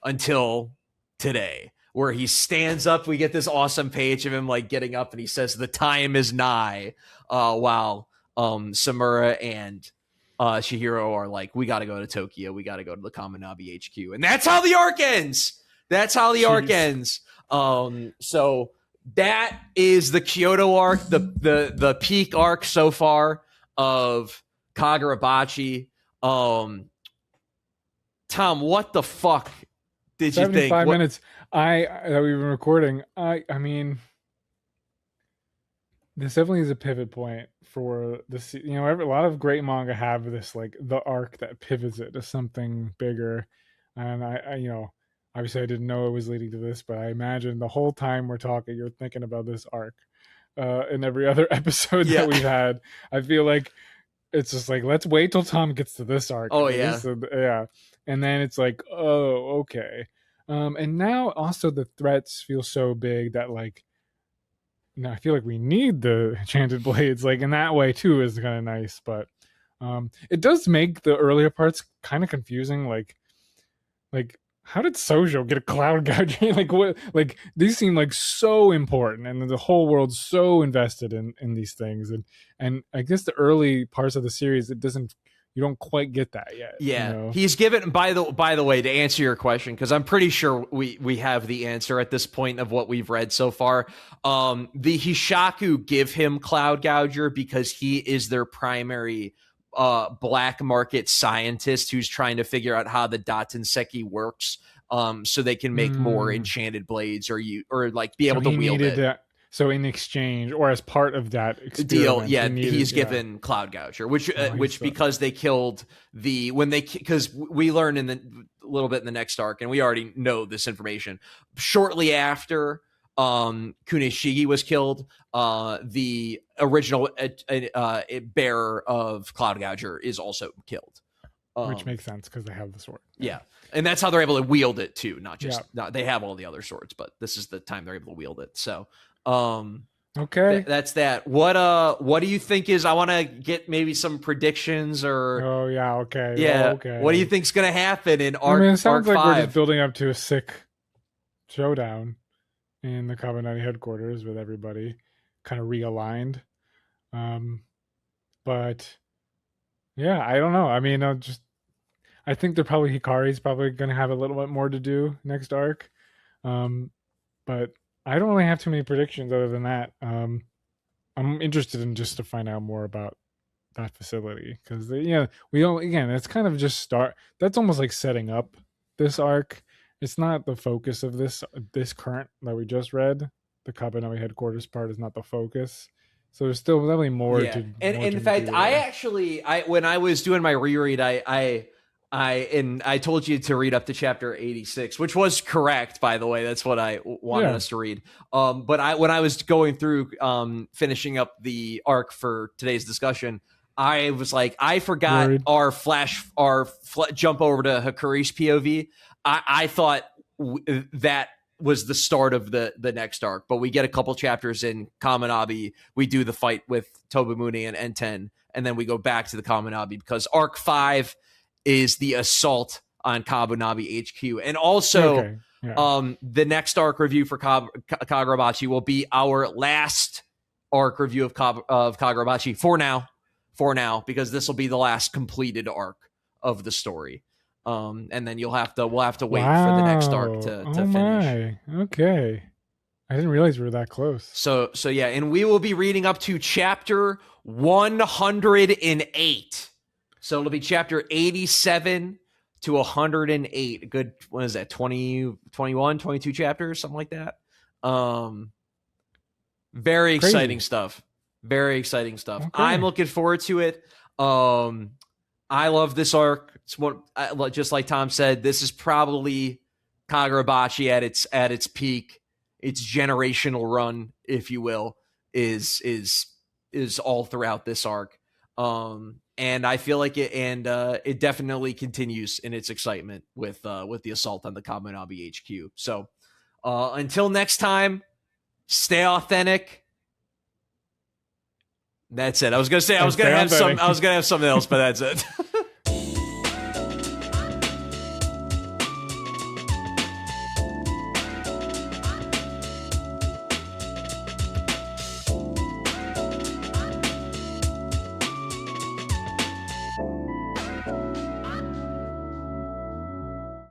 A: Until today, where he stands up. We get this awesome page of him like getting up and he says, the time is nigh. While Samura and Chihiro are like, we got to go to Tokyo. We got to go to the Kaminabi HQ. And that's how the arc ends. So that is the Kyoto arc, the peak arc so far of Kagurabachi. Tom, what the fuck did you think?
B: 75 minutes that we've been recording. I mean, this definitely is a pivot point for this. A lot of great manga have this, like, the arc that pivots it to something bigger. And obviously I didn't know it was leading to this, but I imagine the whole time we're talking, you're thinking about this arc. In every other episode that we've had, I feel like it's just like, let's wait till Tom gets to this arc.
A: Oh yeah.
B: Yeah. And then it's like, oh, okay. And now also the threats feel so big that, like, I feel like we need the enchanted blades, like, in that way too, is kind of nice. But it does make the earlier parts kind of confusing, like how did Sojo get a cloud gouge? Like, what? Like, these seem like so important, and the whole world's so invested in these things. And I guess the early parts of the series, you don't quite get that yet.
A: Yeah, he's given. By the way, to answer your question, because I'm pretty sure we have the answer at this point of what we've read so far. The Hishaku give him Cloud Gouger because he is their primary black market scientist who's trying to figure out how the Dattenseki works, so they can make more enchanted blades or be able to wield it.
B: So in exchange, or as part of that
A: deal, he's given Cloud Gouger, which because they killed because we learn a little bit in the next arc, and we already know this information. Shortly after Kunishigi was killed, the original bearer of Cloud Gouger is also killed,
B: which makes sense because they have the sword.
A: Yeah, and that's how they're able to wield it too. Not just they have all the other swords, but this is the time they're able to wield it. So.
B: Okay,
A: that's that. What do you think is? I want to get maybe some predictions or.
B: Oh yeah, okay.
A: Yeah.
B: Okay.
A: What do you think's gonna happen in arc?
B: It sounds
A: arc
B: like
A: 5?
B: We're just building up to a sick showdown in the Kabunagi headquarters with everybody kind of realigned. But yeah, I don't know. I mean, I think Hikari's probably going to have a little bit more to do next arc. But I don't really have too many predictions other than that. I'm interested in just to find out more about that facility, because it's kind of just that's almost like setting up this arc. It's not the focus of this current that we just read. The Kabunagi headquarters part is not the focus. So there's still definitely more to.
A: And in fact, when I was doing my reread, I told you to read up to chapter 86, which was correct, by the way. That's what I wanted us to read. But when I was going through finishing up the arc for today's discussion, I was like, I forgot our jump over to Hikari's POV. I thought that was the start of the next arc, but we get a couple chapters in Kaminabi. We do the fight with Tobumune and Enten, and then we go back to the Kaminabi because arc 5 is the assault on Kabunabi HQ. And also, the next arc review for Kagurabachi will be our last arc review of Kagurabachi for now, because this will be the last completed arc of the story. And then we'll have to wait for the next arc to finish.
B: Okay. I didn't realize we were that close.
A: So yeah, and we will be reading up to chapter 108. So it'll be chapter 87 to 108. A good, what is that, 20, 21, 22 chapters, something like that. Very exciting stuff. Very exciting stuff. Okay. I'm looking forward to it. I love this arc. It's just like Tom said, this is probably Kagurabachi at its peak. Its generational run, if you will, is all throughout this arc. And I feel like it definitely continues in its excitement with the assault on the Kaminabi HQ. So until next time, stay authentic. That's it. I was gonna have something else, but that's it.